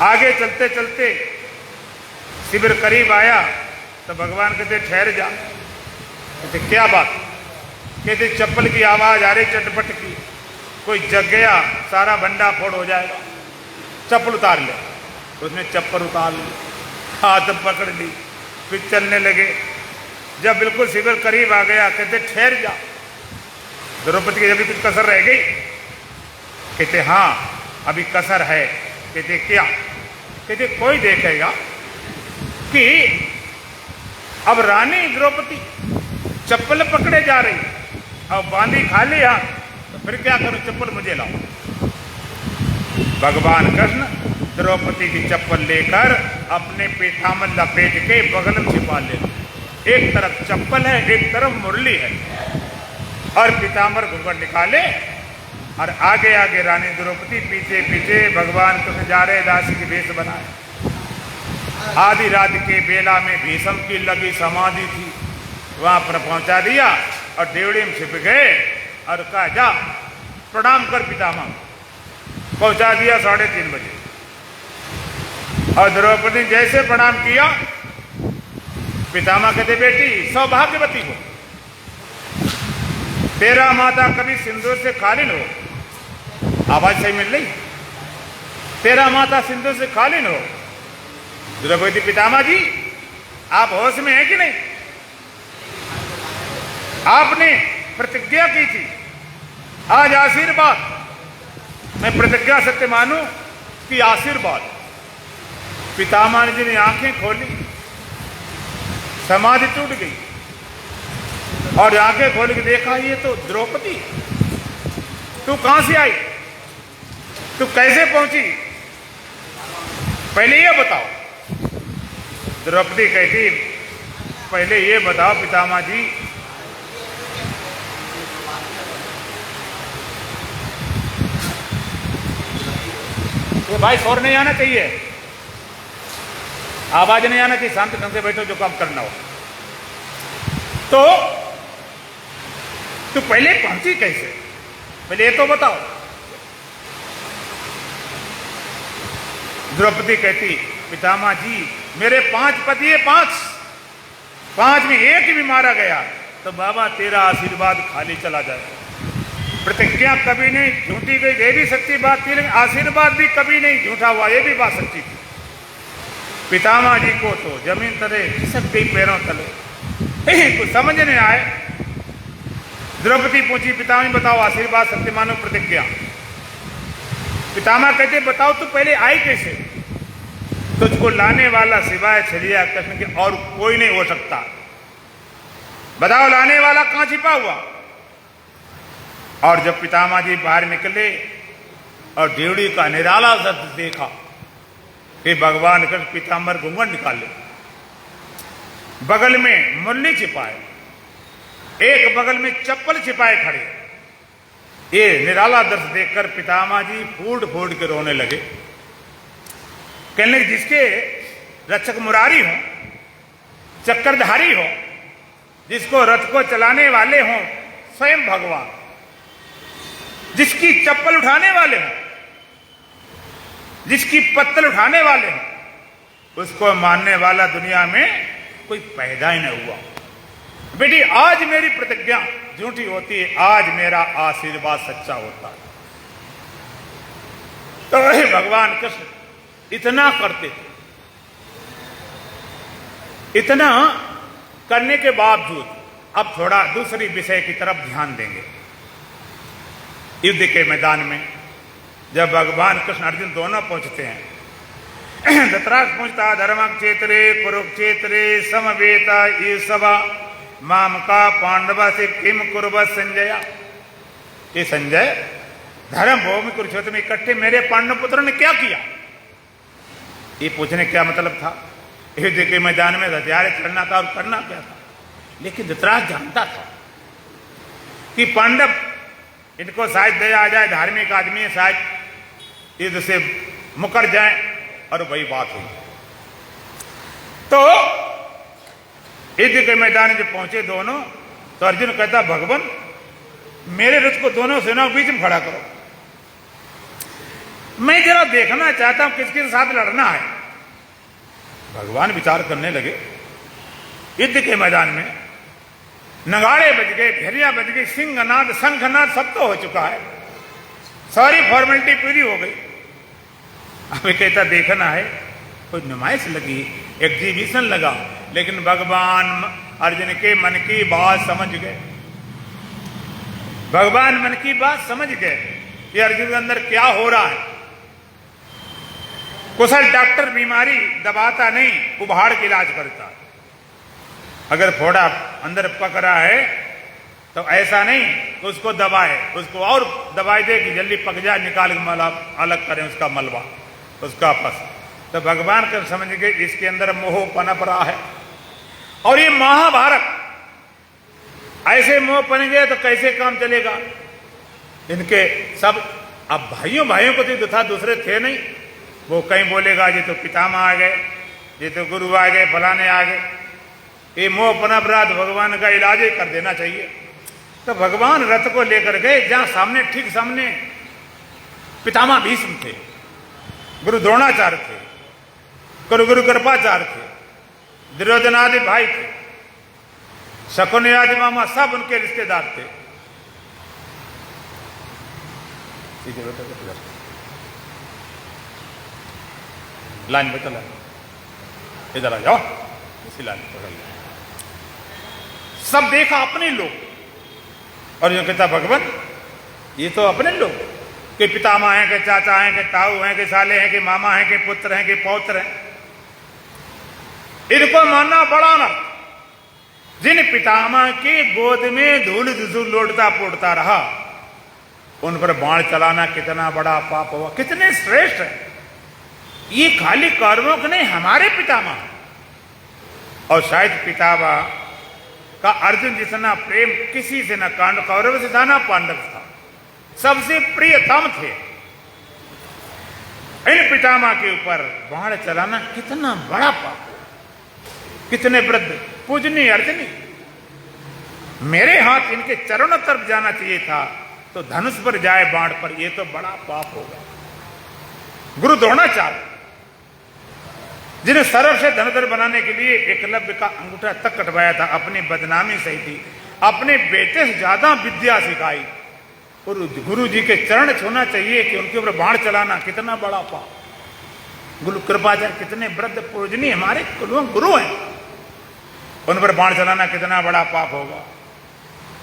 आगे चलते चलते शिविर करीब आया तो भगवान कहते, ठहर जा। कहते क्या बात? कहते चप्पल की आवाज आ रही चटपट की, कोई जग गया सारा भंडा फोड़ हो जाएगा, चप्पल उतार ले। उसने चप्पल उतार ली, हाथ पकड़ ली, फिर चलने लगे। जब बिल्कुल शिविर करीब आ गया, कहते ठहर जा। द्रौपदी की अभी कुछ कसर रह गई? कहते हाँ अभी कसर है। कहते क्या? कहते कोई देखेगा कि अब रानी द्रौपदी चप्पल पकड़े जा रही, अब बांधी खाली हाथ, तो फिर क्या करूं, चप्पल मुझे लाओ। भगवान कृष्ण द्रौपदी की चप्पल लेकर अपने पीठामन लपेट के बगल में छिपा ले। एक तरफ चप्पल है, एक तरफ मुरली है, और पीताम्बर घूंघट निकाले और आगे आगे रानी द्रौपदी, पीछे पीछे भगवान कृष्ण जा रहे, दासी की वेश बनाए। आधी रात के बेला में भीष्म की लगी समाधि थी, वहां पर पहुंचा दिया और देवड़ी में छिप गए और कहा जा प्रणाम कर पितामह। पहुंचा दिया 3:30 बजे, और द्रौपदी जैसे प्रणाम किया, पितामह कहते बेटी सौभाग्यवती हो, तेरा माता कभी सिंदूर से खाली न हो। आवाज सही मिल रही, तेरा माता सिंदूर से खाली न हो। द्रौपदी पितामह जी आप होश में हैं कि नहीं? आपने प्रतिज्ञा की थी, आज आशीर्वाद, मैं प्रतिज्ञा सत्य मानूं कि आशीर्वाद। पितामह जी ने आंखें खोली, समाधि टूट गई, और आंखें खोल के देखा ये तो द्रौपदी, तू कहां से आई, तू कैसे पहुंची, पहले ये बताओ। द्रौपदी कहती पहले ये बताओ पितामह जी, ये भाई शोर नहीं आना चाहिए, आवाज नहीं आना चाहिए, शांत ढंग से बैठो, जो काम करना हो। तो तू पहले पहुंची कैसे, पहले ये तो बताओ। द्रौपदी कहती पितामह जी मेरे 5 पति है, 5 में एक भी मारा गया तो बाबा तेरा आशीर्वाद खाली चला जाए। प्रतिज्ञा कभी नहीं झूठी गई, ये भी सच्ची बात थी, लेकिन आशीर्वाद भी कभी नहीं झूठा हुआ, ये भी बात सच्ची थी। पितामह जी को तो जमीन तले खिसक गई, पैरों तले, कुछ समझ नहीं आए। द्रौपदी पूछी पितामह बताओ आशीर्वाद सत्य मानो प्रतिज्ञा। पितामह कहते बताओ तू पहले आई कैसे, तुझको लाने वाला सिवाय छलिया कृष्ण के और कोई नहीं हो सकता, बताओ लाने वाला कहां छिपा हुआ। और जब पितामह जी बाहर निकले और देवड़ी का निराला दृश्य देखा कि भगवान कृष्ण पीताम्बर घूंघट निकाले, बगल में मुरली छिपाए, एक बगल में चप्पल छिपाए खड़े, ये निराला दृश्य देखकर पितामह जी फूट फूट के रोने लगे। कहने लगे जिसके रक्षक मुरारी हो, चक्रधारी हो, जिसको रथ को चलाने वाले हों स्वयं भगवान, जिसकी चप्पल उठाने वाले हों, जिसकी पत्तल उठाने वाले हों, उसको मानने वाला दुनिया में कोई पैदा ही नहीं हुआ। बेटी आज मेरी प्रतिज्ञा झूठी होती है, आज मेरा आशीर्वाद सच्चा होता है। तो भगवान कृष्ण इतना करते थे, इतना करने के बावजूद अब थोड़ा दूसरी विषय की तरफ ध्यान देंगे। युद्ध के मैदान में जब भगवान कृष्ण अर्जुन दोनों पहुंचते हैं, धृतराष्ट्र पहुंचता धर्मक्षेत्रे कुरुक्षेत्रे समवेता ये सभा माम का पांडवा से किम कुर्वत संजय। ये संजय धर्म भूमि कुरुक्षेत्र में इकट्ठे मेरे पांडव पुत्र ने क्या किया, ये पूछने क्या मतलब था। युद्ध के मैदान में हथियार करना था और करना क्या था, लेकिन धृतराष्ट्र जानता था कि पांडव इनको शायद दया आ जाए, धार्मिक आदमी है, शायद युद्ध से मुकर जाए, और वही बात हुई। तो युद्ध के मैदान में पहुंचे दोनों, तो अर्जुन कहता भगवान मेरे रथ को दोनों सेनाओं के बीच में खड़ा करो, मैं जरा देखना चाहता हूं किसके साथ लड़ना है। भगवान विचार करने लगे। युद्ध के मैदान में नगाड़े बज गए, भेरियां बज गई, सिंहनाद शंखनाद सब तो हो चुका है, सारी फॉर्मेलिटी पूरी हो गई। अब कहता देखना है, कोई नुमाइश लगी, एग्जीबिशन लगा, लेकिन भगवान अर्जुन के मन की बात समझ गए। भगवान मन की बात समझ गए कि अर्जुन के अंदर क्या हो रहा है। कुशल डॉक्टर बीमारी दबाता नहीं, उभाड़ के इलाज करता। अगर फोड़ा अंदर पक रहा है तो ऐसा नहीं कि उसको दबाए, उसको और दबाई दे कि जल्दी पक जाए, निकाल के मल अलग करें उसका मलबा, उसका पस। तो भगवान कर समझ के इसके अंदर मोह पनप रहा है। और ये महाभारत ऐसे मोह पन गए तो कैसे काम चलेगा इनके सब। अब भाइयों भाइयों को तो युद्ध था, दूसरे थे नहीं। वो कहीं बोलेगा ये तो पितामह आ गए, ये तो गुरु आ गए, फलाने आ गए। ये मोह पनप रहा तो भगवान का इलाज ही कर देना चाहिए। तो भगवान रथ को लेकर गए जहां सामने, ठीक सामने पितामह भीष्म थे, गुरु द्रोणाचार्य थे, गुरु कृपाचार्य थे, दुर्योधन आदि भाई थे, शकुनि आदि मामा सब उनके रिश्तेदार थे। लाइन में चला, इधर आ जाओ, इसी लाइन में पकड़। सब देखा अपने लोग, और जो कहता भगवान ये तो अपने लोग के पितामह हैं, के चाचा हैं, के ताऊ हैं, के साले हैं, के मामा हैं, के पुत्र हैं, के पौत्र हैं। इनको मानना बड़ा ना। जिन पितामह के गोद में धूल धूल लौटता पोड़ता रहा, उन पर बाण चलाना कितना बड़ा पाप हुआ, कितने श्रेष्ठ है। ये खाली कौरवों के नहीं, हमारे पितामह। और शायद पितामह का अर्जुन जितना प्रेम किसी से न कौरव से था, ना पांडव था, सबसे प्रियतम थे। इन पितामह के ऊपर बाण चलाना कितना बड़ा पाप, कितने वृद्ध पूजनीय अर्जनी। मेरे हाथ इनके चरणों तरफ जाना चाहिए था, तो धनुष पर जाए बाण पर, यह तो बड़ा पाप होगा। गुरु द्रोणाचार्य जिन्हें सरव से धनुधर बनाने के लिए एकलव्य का अंगूठा तक कटवाया था, अपनी बदनामी सही थी, अपने बेटे से ज्यादा विद्या सिखाई। और गुरु जी के चरण छूना चाहिए कि उनके ऊपर बाण चलाना कितना बड़ा पाप। गुरु कृपाचार्य कितने वृद्ध पूजनीय हमारे गुरु हैं, उन पर बाण चलाना कितना बड़ा पाप होगा।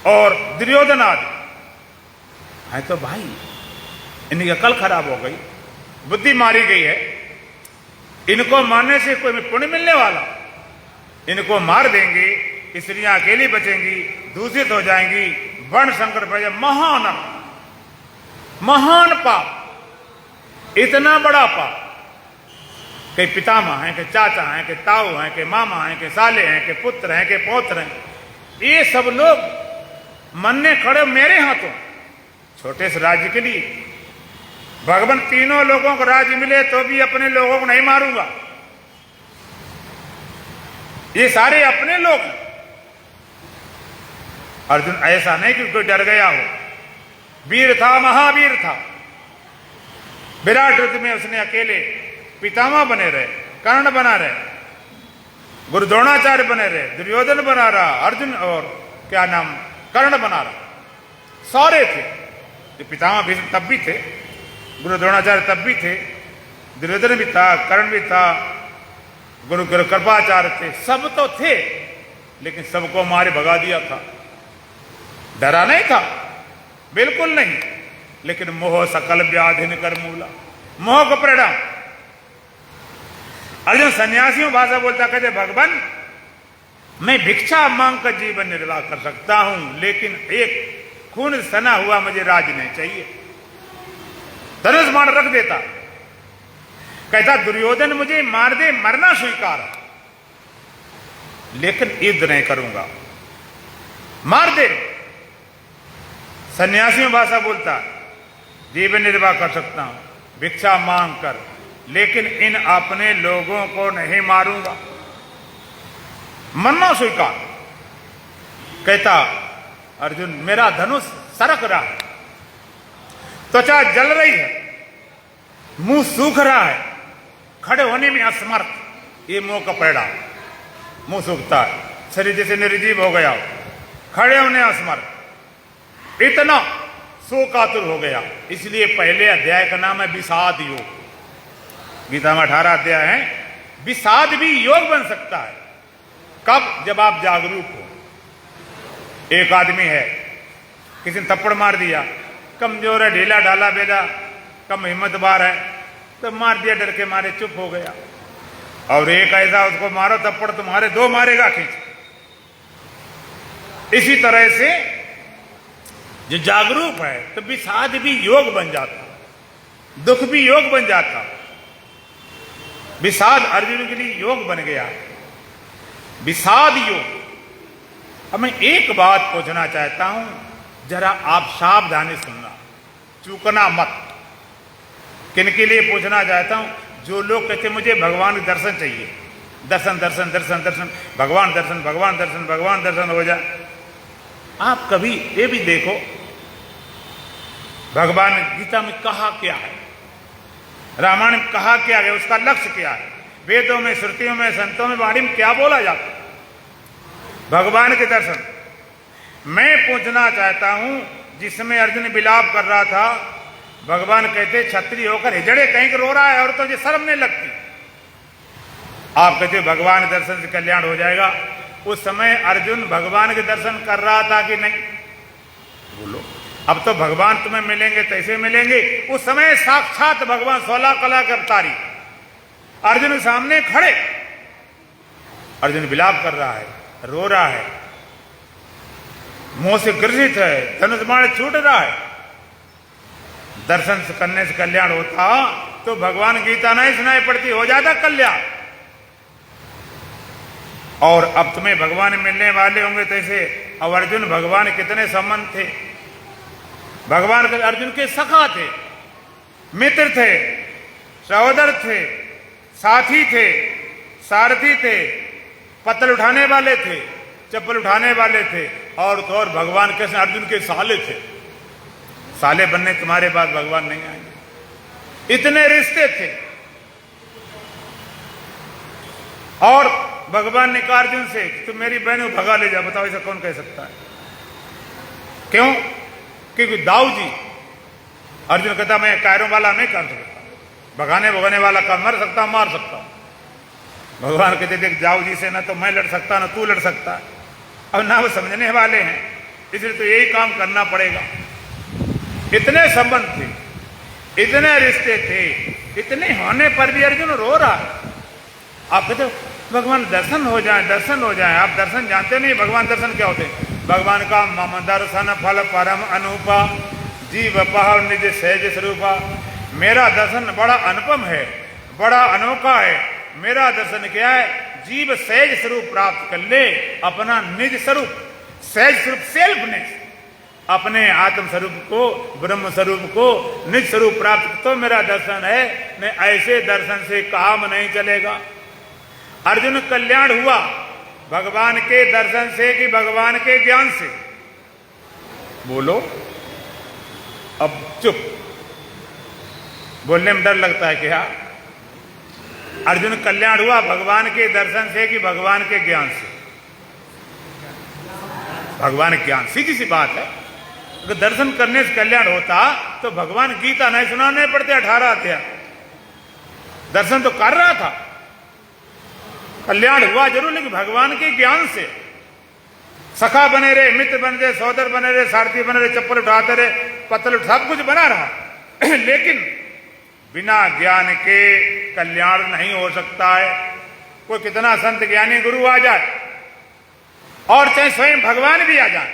और दुर्योधन आदि है तो भाई, इनकी अकल खराब हो गई, बुद्धि मारी गई है। इनको मारने से कोई पुण्य मिलने वाला, इनको मार देंगे, स्त्रियां अकेली बचेंगी, दूषित हो जाएंगी, वर्ण संकट पड़ जाए, महान महान पाप, इतना बड़ा पाप। के पितामह हैं, के चाचा हैं, के ताऊ हैं, के मामा हैं, के साले हैं, के पुत्र हैं, के पौत्र हैं, ये सब लोग मरने खड़े मेरे हाथों, छोटे से राज्य के लिए। भगवान तीनों लोगों को राज्य मिले तो भी अपने लोगों को नहीं मारूंगा, ये सारे अपने लोग हैं। अर्जुन ऐसा नहीं कि कोई डर गया हो, वीर था, महावीर था। विराट युद्ध में उसने अकेले पितामह बने रहे, कर्ण बना रहे, गुरु द्रोणाचार्य बने रहे, दुर्योधन बना रहा, अर्जुन और क्या नाम कर्ण बना रहा, सारे थे। जो पितामह भी तब भी थे, गुरु द्रोणाचार्य तब भी थे, दुर्योधन भी था, कर्ण भी था, गुरु कृपाचार्य थे, सब तो थे, लेकिन सबको मारे भगा दिया था। डरा नहीं था, बिल्कुल नहीं, लेकिन मोह सकल व्याधि कर मूला, मोह का परिणाम। अर्जुन सन्यासियों भाषा बोलता, कहते भगवान मैं भिक्षा मांग कर जीवन निर्वाह कर सकता हूं, लेकिन एक खून सना हुआ मुझे राज नहीं चाहिए। धनुष बाण रख देता, कहता दुर्योधन मुझे मार दे, मरना स्वीकार, लेकिन युद्ध नहीं करूंगा, मार दे। सन्यासियों भाषा बोलता, जीवन निर्वाह कर सकता हूं भिक्षा मांग कर, लेकिन इन अपने लोगों को नहीं मारूंगा, मरना स्वीकार। कहता अर्जुन मेरा धनुष सरक रहा है, त्वचा जल रही है, मुंह सूख रहा है, खड़े होने में असमर्थ, ये मोह का परिणाम। मुंह सूखता है, शरीर जैसे निर्जीव हो गया, खड़े होने असमर्थ, इतना शोकातुर हो गया। इसलिए पहले अध्याय का नाम है विषाद योग। गीता में 18 अध्याय है। विषाद भी योग बन सकता है, कब? जब आप जागरूक हो। एक आदमी है, किसी ने थप्पड़ मार दिया, कमजोर है, ढीला ढाला बेला, कम हिम्मतवार है, तो मार दिया, डर के मारे चुप हो गया। और एक ऐसा उसको मारो थप्पड़ तुम्हारे 2 मारेगा खींच। इसी तरह से जो जागरूक है तो विषाद भी योग बन जाता, दुख भी योग बन जाता। विषाद अर्जुन के लिए योग बन गया, विषाद योग। अब मैं एक बात पूछना चाहता हूं, जरा आप सावधानी सुनना, चूकना मत। किनके लिए पूछना चाहता हूं? जो लोग कहते मुझे भगवान के दर्शन चाहिए, दर्शन दर्शन दर्शन दर्शन, भगवान दर्शन भगवान दर्शन भगवान दर्शन हो जाए। आप कभी ये भी देखो भगवान गीता में कहा क्या है, रामायण में कहा क्या है, उसका लक्ष्य क्या है, वेदों में, श्रुतियों में, संतों में, वाणी में क्या बोला जाता है भगवान के दर्शन। मैं पूछना चाहता हूं, जिसमें अर्जुन विलाप कर रहा था, भगवान कहते क्षत्रिय होकर हिजड़े कहीं रो रहा है और तुझे शर्म नहीं लगती। आप कहते भगवान के दर्शन से कल्याण हो जाएगा। उस समय अर्जुन भगवान के दर्शन कर रहा था कि नहीं? बोलो। अब तो भगवान तुम्हें मिलेंगे तैसे मिलेंगे। उस समय साक्षात भगवान 16 कला के अवतारी अर्जुन के सामने खड़े। अर्जुन विलाप कर रहा है, रो रहा है, मुंह से ग्रसित है, धनुष बाण छूट रहा है। दर्शन करने से कल्याण होता तो भगवान गीता नहीं सुनाई पड़ती, हो जाता कल्याण। और अब तुम्हें भगवान मिलने वाले होंगे तैसे। अब अर्जुन भगवान कितने संबंध थे, भगवान के अर्जुन के सखा थे, मित्र थे, सहोदर थे, साथी थे, सारथी थे, पत्थर उठाने वाले थे, चप्पल उठाने वाले थे, और तो और भगवान के अर्जुन के साले थे। साले बनने तुम्हारे पास भगवान नहीं आएंगे, इतने रिश्ते थे। और भगवान ने कहा अर्जुन से, तुम मेरी बहन को भगा ले जाओ। बताओ ऐसा कौन कह सकता है? क्यों? क्योंकि दाऊ जी, अर्जुन कहता मैं कायरों वाला नहीं कर सकता, भगाने भगाने वाला का मर सकता हूं, मार सकता हूं। भगवान कहते देख दाऊ जी से ना तो मैं लड़ सकता ना तू लड़ सकता, और ना वो समझने वाले हैं, इसलिए तो यही काम करना पड़ेगा। इतने संबंध थे, इतने रिश्ते थे, इतने होने पर भी अर्जुन रो रहा है। आप कहते भगवान दर्शन हो जाए, दर्शन हो जाए। आप दर्शन जानते नहीं भगवान दर्शन क्या होते हैं? भगवान का मम दर्शन फल परम अनुपा, जीव पह निज सहज स्वरूपा। मेरा दर्शन बड़ा अनुपम है, बड़ा अनोखा है। मेरा दर्शन क्या है? जीव सहज स्वरूप प्राप्त कर ले, अपना निज स्वरूप, सहज स्वरूप, सेल्फनेस, अपने आत्म स्वरूप को, ब्रह्म स्वरूप को, निज स्वरूप प्राप्त तो मेरा दर्शन है। नहीं ऐसे दर्शन से काम नहीं चलेगा। अर्जुन कल्याण हुआ भगवान के दर्शन से कि भगवान के ज्ञान से? बोलो। अब चुप, बोलने में डर लगता है क्या? अर्जुन कल्याण हुआ भगवान के दर्शन से कि भगवान के ज्ञान से? भगवान ज्ञान, सीधी सी बात है। अगर दर्शन करने से कल्याण होता तो भगवान गीता नहीं सुनाने पड़ते 18 अध्याय। दर्शन तो कर रहा था, कल्याण हुआ जरूर, लेकिन भगवान के ज्ञान से। सखा बने रहे, मित्र बने रहे, सहोदर बने रहे, सारथी बने रहे, चप्पल उठाते रहे, पत्थर सब कुछ बना रहा लेकिन बिना ज्ञान के कल्याण नहीं हो सकता है। कोई कितना संत ज्ञानी गुरु आ जाए और चाहे स्वयं भगवान भी आ जाए,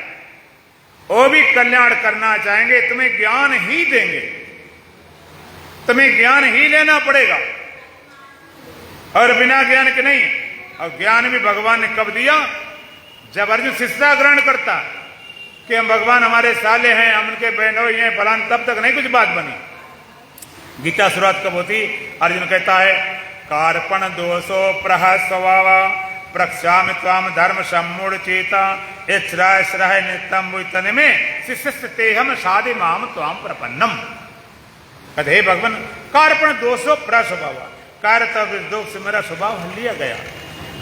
वो भी कल्याण करना चाहेंगे, तुम्हें ज्ञान ही देंगे, तुम्हें ज्ञान ही लेना पड़ेगा, और बिना ज्ञान के नहीं। और ज्ञान भी भगवान ने कब दिया? जब अर्जुन शिक्षा ग्रहण करता कि हम भगवान हमारे साले हैं, हम उनके बहनोई हैं फलान, तब तक नहीं कुछ बात बनी। गीता शुरुआत कब होती? अर्जुन कहता है कार्पण दोषो प्रह स्वभाव प्रक्षाम त्वाम धर्म सम्मूढ़ चेता श्राय श्राय नित्यम तन में शिष्य ते हम साधि माम त्वाम प्रपन्नम। कहते हे भगवान कार्पण दोषो प्रह स्वभाव, कार्य तब दोष से मेरा स्वभाव लिया गया।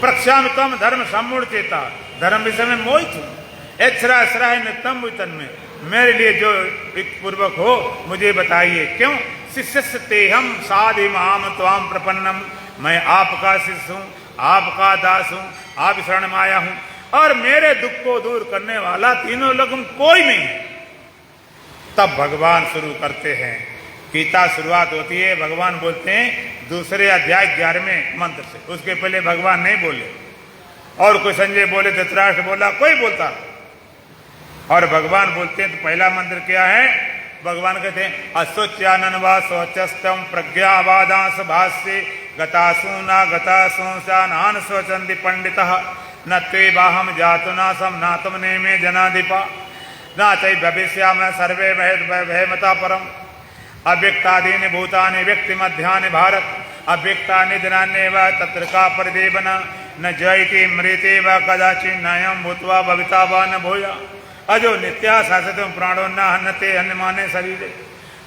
प्रक्षाम त्वम धर्म सम्मूढ़ चेता, धर्म विषय में मोहित हूं। श्राय श्राय नित्यम तन में, मेरे लिए जो पूर्वक हो मुझे बताइए। क्यों? शिष्य ते हम साधि माम त्वाम प्रपन्नम, मैं आपका शिष्य हूं, आपका दास हूं, आप शरण में आया हूं, और मेरे दुख को दूर करने वाला तीनों लोगों में कोई नहीं है। तब भगवान शुरू करते हैं गीता शुरुआत होती है, भगवान बोलते हैं दूसरे अध्याय 11वें मंत्र से, उसके पहले भगवान नहीं बोले। और कोई संजय बोले, धृतराष्ट्र बोला, कोई बोलता, और भगवान बोलते हैं। तो पहला मंत्र क्या है? भगवान कहते हैं अशोच्यानन्वा शौचस्तम प्रज्ञावादांस भाष्ये गतासूना गतासूंसानान स्वचंदी पंडितः न त्वे बाहम जातुनासम नातम नेमे जनाधिपा न चै भविष्यामः सर्वे भयमता परम अव्यक्तादीनि भूतानि व्यक्ति मध्यानि भारत अव्यक्तानि दिनान्येव तत्र का परिदेवना न जयति मृते व कदाचित् नयं भूत्वा भविता वा न भूया अजो नित्या शाश्वतं प्राणो न हन्यते हन्यमाने शरीरे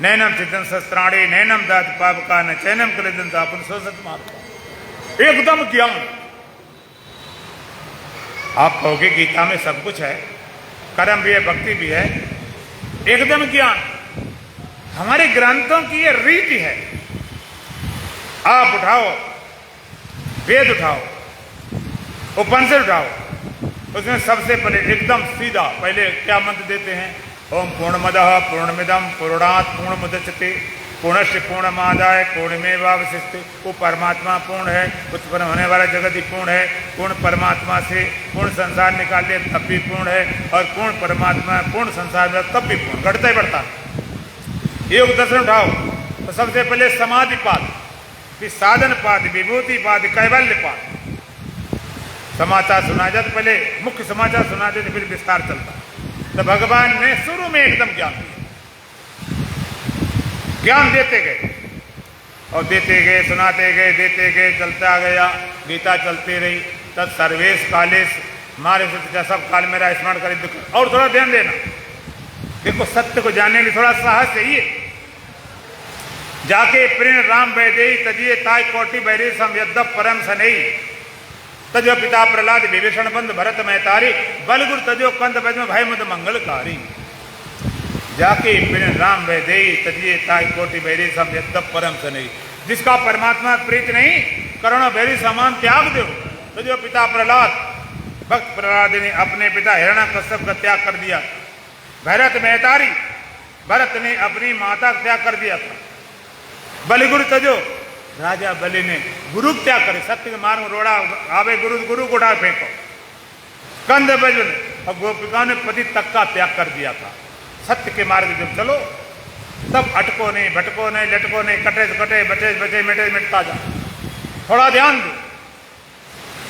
नैनम चित्तं शस्त्राणि नैनम दात पापका न चैनम कलिदं तापन सोसत मार्ग। एकदम ज्ञान। आप कहोगे गीता में सब कुछ है, कर्म भी है, भक्ति भी है, एकदम ज्ञान। हमारे ग्रंथों की ये रीति है। आप उठाओ, वेद उठाओ, उपनिषद उठाओ, उसमें सबसे पहले एकदम सीधा पहले क्या मंत्र देते हैं? ओम पूर्णमदः पूर्णमिदं पूर्णात् पूर्णमुदच्यते पूर्णस्य पूर्णमादाय पूर्णमेवावशिष्यते। वो परमात्मा पूर्ण है, उत्पन्न होने वाला जगत ही पूर्ण है। पूर्ण परमात्मा से पूर्ण संसार निकाल लिया तब भी पूर्ण है, और पूर्ण परमात्मा पूर्ण संसार में तब भी पूर्ण, घटता ही बढ़ता। योग दर्शन उठाओ तो सबसे पहले समाधि पाद, फिर साधन पाद, विभूति पाद, कैवल्य पाद। समाचार सुना जाते, पहले मुख्य समाचार सुना देते, फिर विस्तार चलता। तो भगवान ने शुरू में एकदम ज्ञान दिया, ज्ञान देते गए और देते गए, सुनाते गए, देते गए, चलता गया। गीता चलती रही। तब सर्वेश कालेश मारे सब काल मेरा स्मरण करे। और थोड़ा ध्यान देना, देखो सत्य को जानने के लिए थोड़ा साहस चाहिए। जाके प्रेण राम वैदेही तजिए ताय कोटि बैरी सम यद्यप परम सनई तजो पिता प्रहलाद विभीषण बंद भरत महतारी बलगुर तजो कंद बजम भय मुद मंगलकारी। जाके प्रेण राम वैदेही तजिए ताय कोटि बैरी सम यद्यप परम सनई। जिसका परमात्मा प्रीत नहीं, करुणा बैरी समान त्याग दो। तजो पिता प्रहलाद, भक्त प्रहलाद ने अपने पिता हिरण्यकश्यप का त्याग कर दिया। भरत महतारी, भरत ने अपनी माता का त्याग कर दिया था। बलिगुरु तजो, राजा बलि ने गुरु त्याग करे। सत्य के मार्ग में रोड़ा आवे गुरु, गुरु को उठा फेंको। कंद बजन, और गोपिका ने पति तक का त्याग कर दिया था। सत्य के मार्ग जब चलो तब अटको नहीं, भटको नहीं, लटको नहीं, कटे तो कटे, बचे बचे, मिटे मिटता जा। थोड़ा ध्यान दो।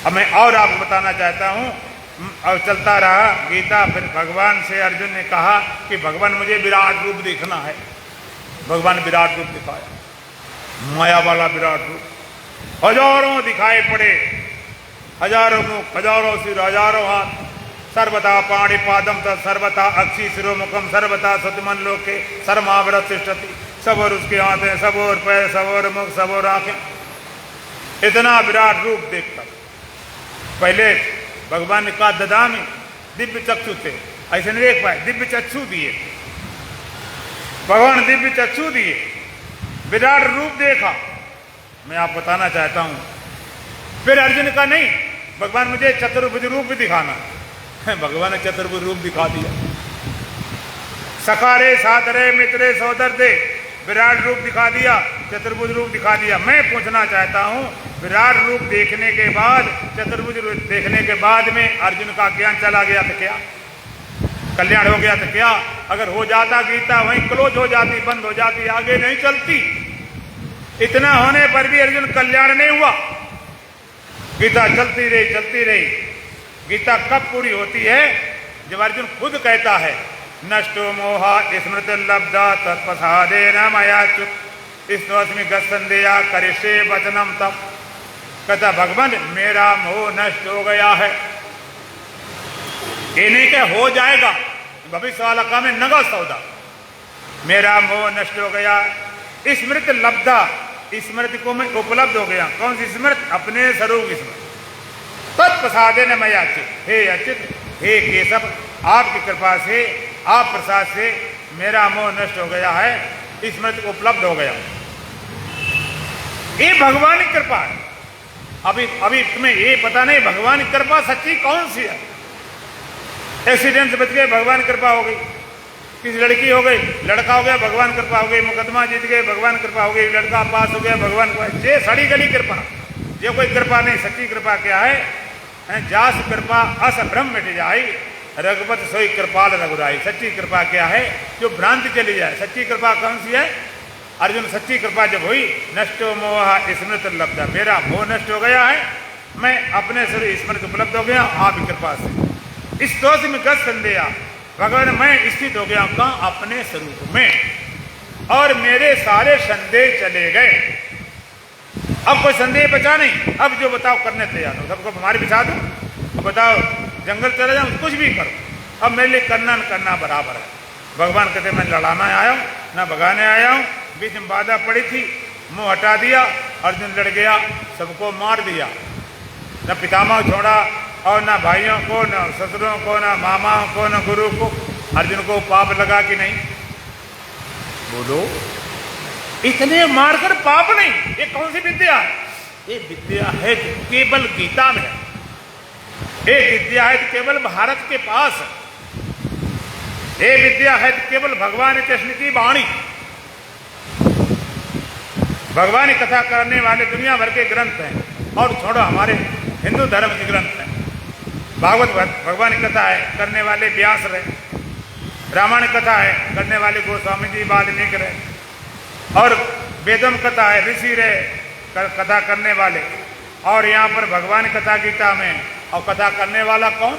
अब मैं और आपको बताना चाहता हूं। और चलता रहा गीता। फिर भगवान से अर्जुन ने कहा कि भगवान मुझे विराट रूप देखना है। भगवान विराट रूप दिखाया, माया वाला विराट रूप। हजारों दिखाई पड़े, हजारों मुख, हजारों सिर, हजारों हाथ। सर्वथा पाणिपादम तत् सर्वथा अक्षी शिरो मुखम सर्वथा सतमन लोके सर्मावरत तिष्ठति। सब और उसके हाथ हैं, सब और पैर, सब और मुख, सब और आंखें। इतना विराट रूप देखकर पहले भगवान ने कहा ददामी, दिव्य चक्षु थे, ऐसे नहीं देख पाए, दिव्य चक्षु दिए भगवान, दिव्य चक्षु दिए, विराट रूप देखा। मैं आप बताना चाहता हूं। फिर अर्जुन का नहीं, भगवान मुझे चतुर्भुज रूप भी दिखाना। भगवान ने चतुर्भुज रूप दिखा दिया। सखारे सातरे मित्रे सौदर दे, विराट रूप दिखा दिया, चतुर्भुज रूप दिखा दिया। मैं पूछना चाहता हूं, विराट रूप देखने के बाद, चतुर्भुज रूप देखने के बाद में अर्जुन का ज्ञान चला गया तो क्या? कल्याण हो गया तो क्या? अगर हो जाता गीता वहीं क्लोज हो जाती, बंद हो जाती, आगे नहीं चलती। इतना होने पर भी अर्जुन कल्याण नहीं हुआ। गीता चलती रही, चलती रही। गीता कब पूरी होती है? जब अर्जुन खुद कहता है नष्टो मोहा स्मृति लब्धा तत्प्रसादेन मया च्युत स्मि गत्संदेया करिष्ये वचनम तम। कहता भगवान मेरा मोह नष्ट हो गया है। ये नहीं क्या हो जाएगा, भविष्य वाला काम है, नगा सौदा। मेरा मोह नष्ट हो गया, स्मृति लब्धा, स्मृति को मैं उपलब्ध हो गया। कौन सी स्मृति? अपने स्वरूप की स्मृति। तत्प्रसादेन मया च्युत, हे अच्युत, हे केशव, आपकी कृपा से, आप प्रसाद से मेरा मोह नष्ट हो गया है, स्मृति उपलब्ध हो गया। ये भगवान की कृपा है। अभी तुम्हें ये पता नहीं भगवान की कृपा सच्ची कौन सी है। एक्सीडेंट से बच गए, भगवान की कृपा हो गई। किसी लड़की हो गई, लड़का हो गया, भगवान कृपा हो गई, मुकदमा जीत गए, भगवान कृपा हो गई, लड़का पास हो गया, भगवान कृपा। जे सड़ी गली कृपा, ये कोई कृपा नहीं। सच्ची कृपा क्या है? जास कृपा अस भ्रम मिट जाई, रघुपत सोई कृपाल रघुराई। सच्ची कृपा क्या है? जो भ्रांति चली जाए। सच्ची कृपा कौन सी है? अर्जुन, सच्ची कृपा जब हुई, नष्टो मोह स्मृत लब्धा, मेरा मोह नष्ट हो गया है, मैं अपने से स्मृत उपलब्ध हो गया आपकी कृपा से। इस दोष में गत संदेह, भगवान मैं स्थित हो गया कहाँ? अपने स्वरूप में, और मेरे सारे संदेह चले गए। अब कोई संदेह बचा नहीं। अब जो बताओ करने तैयार हो, सबको बीमारी बिछा दो, अब बताओ जंगल चले जाओ, कुछ भी करो, अब मेरे लिए करना न करना बराबर है। भगवान कहते मैं लड़ाना आया हूँ ना भगाने आया हूँ। बीच में बाधा पड़ी थी, मुंह हटा दिया, अर्जुन लड़ गया, सबको मार दिया, न पितामह छोड़ा और ना भाइयों को, न ससुरों को, ना मामाओं को, न गुरु को। अर्जुन को पाप लगा कि नहीं? बोलो, इतने मारकर पाप नहीं। ये कौन सी विद्या है? ये विद्या है केवल गीता में, ये विद्या है केवल भारत के पास, ये विद्या है केवल भगवान कृष्ण की वाणी। भगवान की कथा करने वाले दुनिया भर के ग्रंथ हैं, और छोड़ो हमारे हिंदू धर्म के ग्रंथ हैं। भागवत भगवान की कथा है, करने वाले व्यास रहे। रामायण कथा है, करने वाले गोस्वामी जी वाल्मीकि रहे। और वेदम कथा है, ऋषि रहे कथा करने वाले। और यहाँ पर भगवान कथा गीता में, और कथा करने वाला कौन?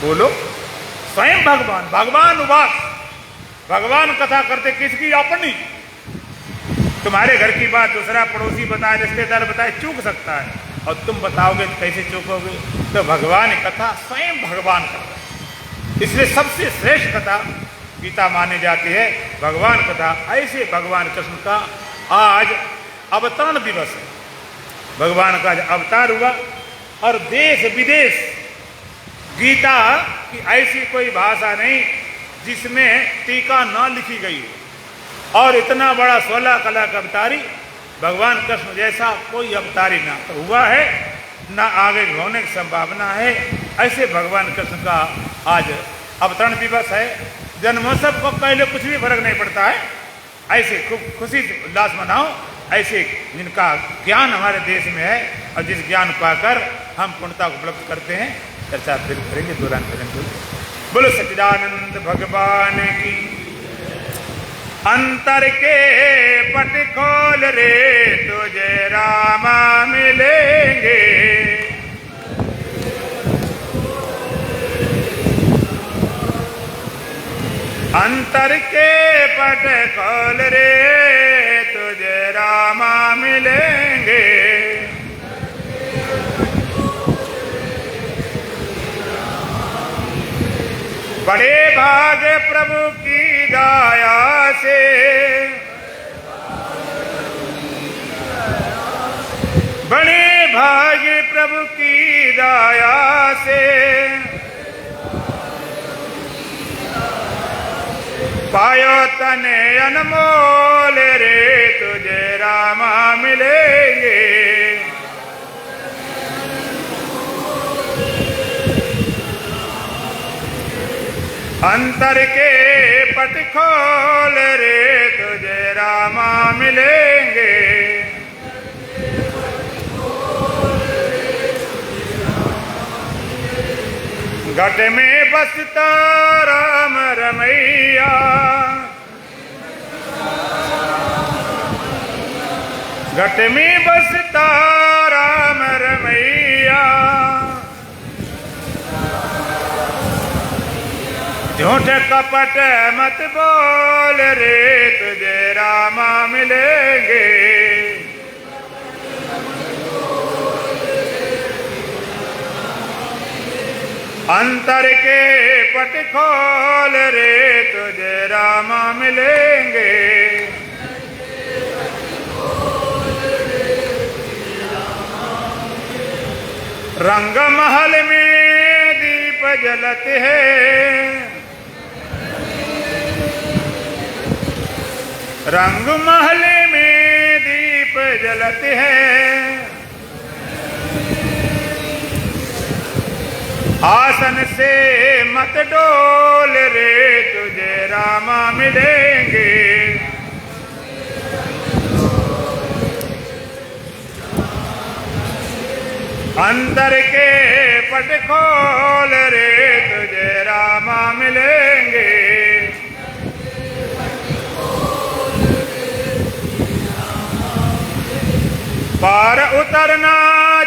बोलो, स्वयं भगवान। भगवान उवास, भगवान कथा करते किसकी? अपनी। तुम्हारे घर की बात दूसरा पड़ोसी बताए, रिश्तेदार बताए, चूक सकता है, और तुम बताओगे तो कैसे चूकोगे? तो भगवान कथा स्वयं भगवान करता है। इसलिए सबसे श्रेष्ठ कथा गीता मानी जाती है भगवान कथा। ऐसे भगवान कृष्ण का आज अवतरण दिवस है। भगवान का अवतार हुआ, और देश विदेश गीता की ऐसी कोई भाषा नहीं जिसमें टीका न लिखी गई हो। और इतना बड़ा 16 कला का अवतारी भगवान कृष्ण जैसा कोई अवतारी ना तो हुआ है, ना आगे होने की संभावना है। ऐसे भगवान कृष्ण का आज अवतरण दिवस है। जन्मोत्सव को पहले कुछ भी फर्क नहीं पड़ता है। ऐसे खूब खुशी से उल्लास मनाओ, ऐसे जिनका ज्ञान हमारे देश में है, और जिस ज्ञान पाकर हम पूर्णता को उपलब्ध करते हैं। चर्चा फिर करेंगे दौरान करेंगे। बोलो सच्चिदानंद भगवान की। अंतर के पट खोल रे, तुझे रामा मिलेंगे। अंतर के पट खोल रे, तुझे रामा मिलेंगे। बड़े भाग प्रभु की दया से, बड़े भाग प्रभु की दया से, पायो तने अनमोल रे, तुझे रामा मिलेंगे। अंतर के पट खोल रे, तुझे रामा मिलेंगे। घट में बसता राम रमैया, घट में बसता राम रमैया। झूठ कपट मत बोल रे, तुझे रामा मिलेंगे। अंतर के पट खोल रे, तुझे रामा मिलेंगे। रंग महल में दीप जलते हैं, रंग महल में दीप जलते हैं। आसन से मत डोल रे, तुझे रामा मिलेंगे। अंतर के पट खोल रे, तुझे रामा मिलेंगे। पार उतरना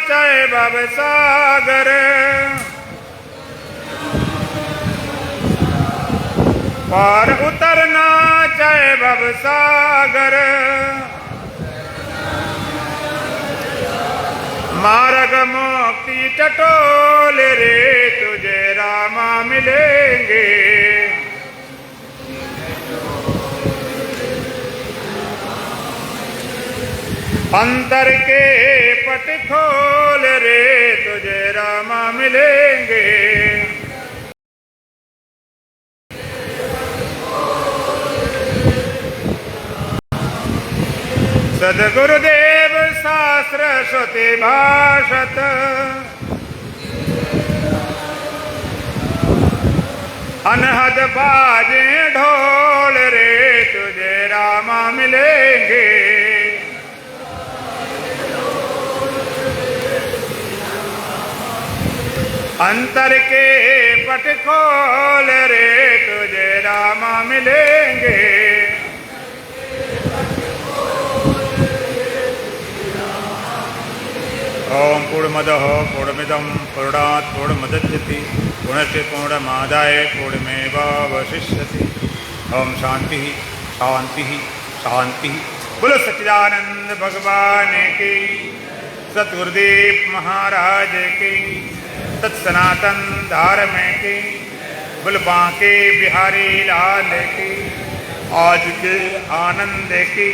चाहे भव सागर, पार उतरना चाहे भव सागर। मार्ग मुक्ति टटोल रे, तुझे रामा मिलेंगे। अंतर के पट खोल रे, तुझे रामा मिलेंगे। सदगुरुदेव शास्त्र श्रुति भाषत, अनहद बाजे ढोल रे, तुझे रामा मिलेंगे। अंतर के पट खोल रे, तुझे रामा मिलेंगे। ओम पूर्णमदः पूर्णमिदं पूर्णात् पूर्णमुदच्यते पूर्णस्य पूर्णमादाय पूर्णमेवावशिष्यते। ओम शांति शांति शांति। बोलो सच्चिदानंद भगवान की, सतगुरुदेव महाराज की, सत्सनातन धर्म की, बोल बांके बिहारी लाल की, आज के आनंद की।